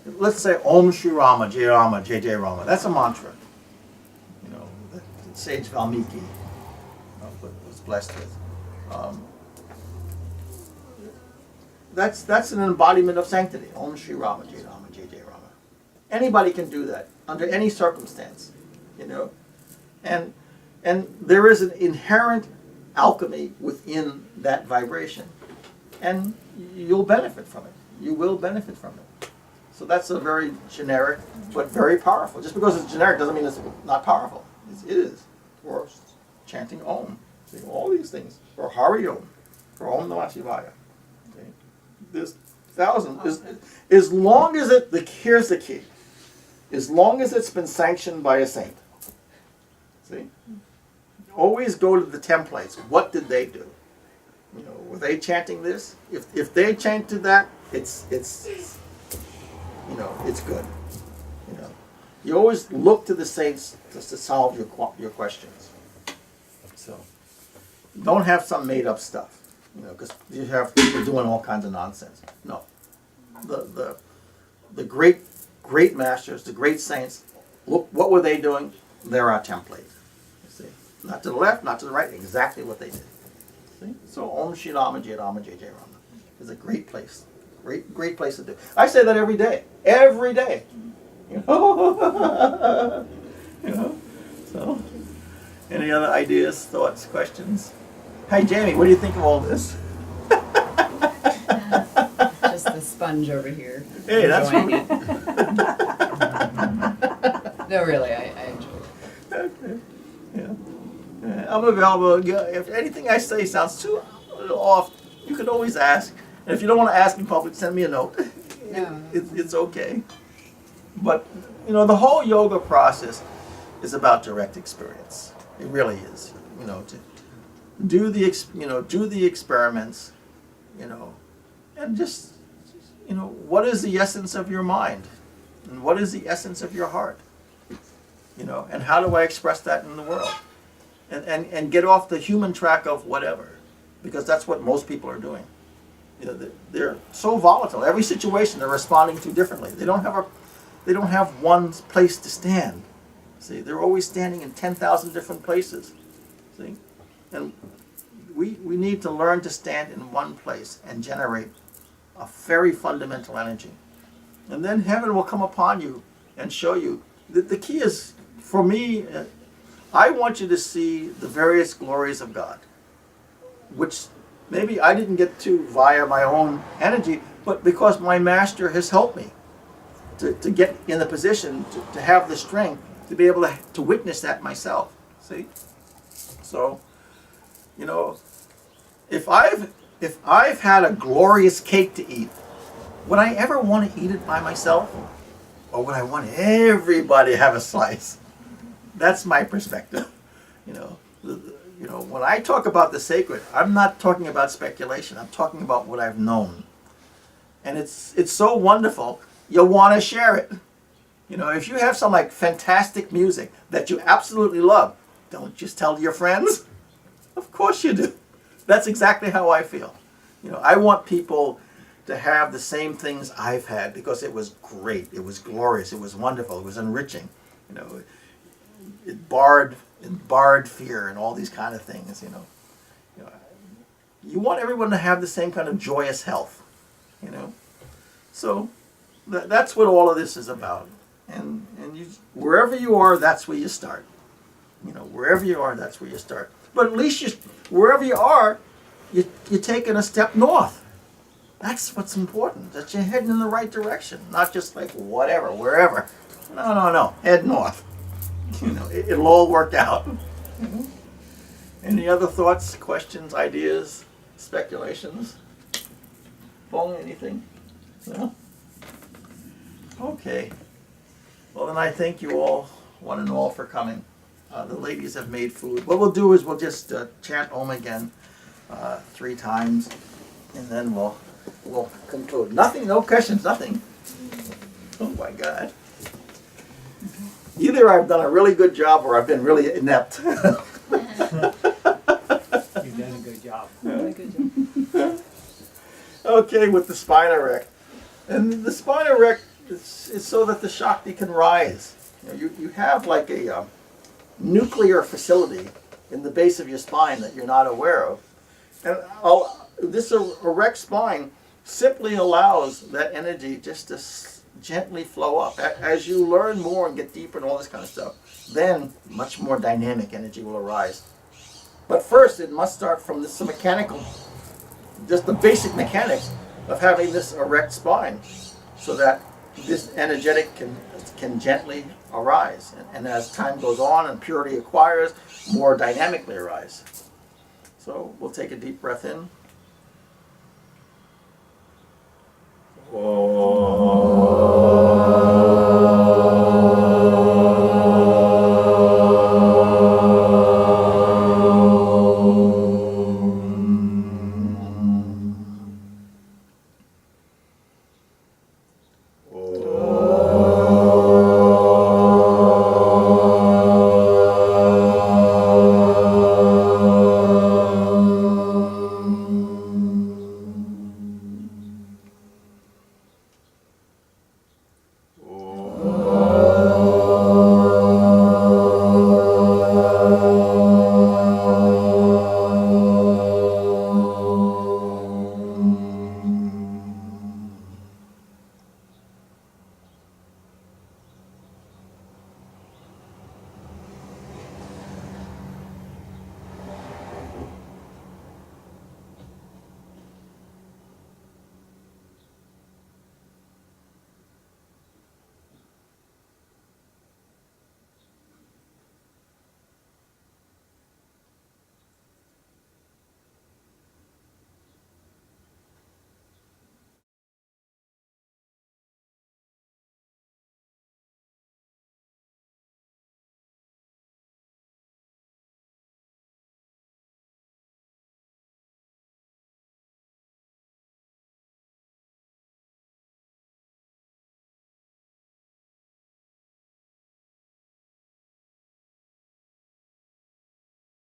Let's say Om Shri Rama, Jai Rama, Jai Jai Rama. That's a mantra. You know, that Sage Valmiki was blessed with. That's an embodiment of sanctity. Om Shri Rama, Jai Rama, Jai Jai Rama. Anybody can do that under any circumstance, you know, and there is an inherent alchemy within that vibration, and you'll benefit from it. You will benefit from it. So that's a very generic but very powerful. Just because it's generic doesn't mean it's not powerful. It is. Or chanting Om, saying all these things, or Hari Om, or Om Namah Shivaya. Okay? There's thousands. As long as here's the key. As long as it's been sanctioned by a saint. See? Always go to the templates. What did they do? You know, were they chanting this? If they chanted that, it's you know, it's good. You know, you always look to the saints to solve your questions. So don't have some made up stuff. You know, because you have people doing all kinds of nonsense. No, the great masters, the great saints. Look, what were they doing? They're our template. You see, not to the left, not to the right. Exactly what they did. See, so Om Shri Rama, Jai Rama, Jai Jai Rama is a great place. Great place to do. I say that every day. Every day. You know? You know? So, any other ideas, thoughts, questions? Hi, Jamie, what do you think of all this? Just the sponge over here. Hey, that's enjoying it. No, really, I enjoy it. Okay. Yeah. I'm available. If anything I say sounds too off, you can always ask. And if you don't want to ask in public, send me a note. No. It's okay. But, you know, the whole yoga process is about direct experience. It really is. You know, to do the experiments, you know, and just, you know, what is the essence of your mind? And what is the essence of your heart? You know, and how do I express that in the world? And get off the human track of whatever. Because that's what most people are doing. You know, they're so volatile. Every situation they're responding to differently. They don't have one place to stand. See, they're always standing in 10,000 different places. See, and we need to learn to stand in one place and generate a very fundamental energy, and then heaven will come upon you and show you. The key is, for me, I want you to see the various glories of God, which maybe I didn't get to via my own energy, but because my master has helped me to get in the position to have the strength to be able to witness that myself. See? So, you know, if I've had a glorious cake to eat, would I ever want to eat it by myself? Or would I want everybody to have a slice? That's my perspective. You know, when I talk about the sacred, I'm not talking about speculation. I'm talking about what I've known. And it's so wonderful, you'll want to share it. You know, if you have some fantastic music that you absolutely love, don't just tell your friends. Of course you do. That's exactly how I feel. You know, I want people to have the same things I've had because it was great, it was glorious, it was wonderful, it was enriching. You know, it barred fear and all these kind of things. You want everyone to have the same kind of joyous health. So that's what all of this is about. And wherever you are, that's where you start. Wherever you are, that's where you start. But at least wherever you are, you're taking a step north. That's what's important, that you're heading in the right direction, not just like whatever, wherever. No, head north. It'll all work out. Any other thoughts, questions, ideas, speculations? Phone, anything? No? Okay. Well, then I thank you all, one and all, for coming. The ladies have made food. What we'll do is we'll just chant Om again 3 times, and then we'll conclude. Nothing, no questions, nothing. Oh my God. Either I've done a really good job or I've been really inept. You've done a good job. Okay, with the spine erect. And the spine erect is so that the Shakti can rise. You have like a nuclear facility in the base of your spine that you're not aware of. And this erect spine simply allows that energy just to gently flow up. As you learn more and get deeper and all this kind of stuff, then much more dynamic energy will arise. But first it must start from this mechanical, just the basic mechanics of having this erect spine, so that this energetic can gently arise. And as time goes on and purity acquires, more dynamically arise. So we'll take a deep breath in. Oh.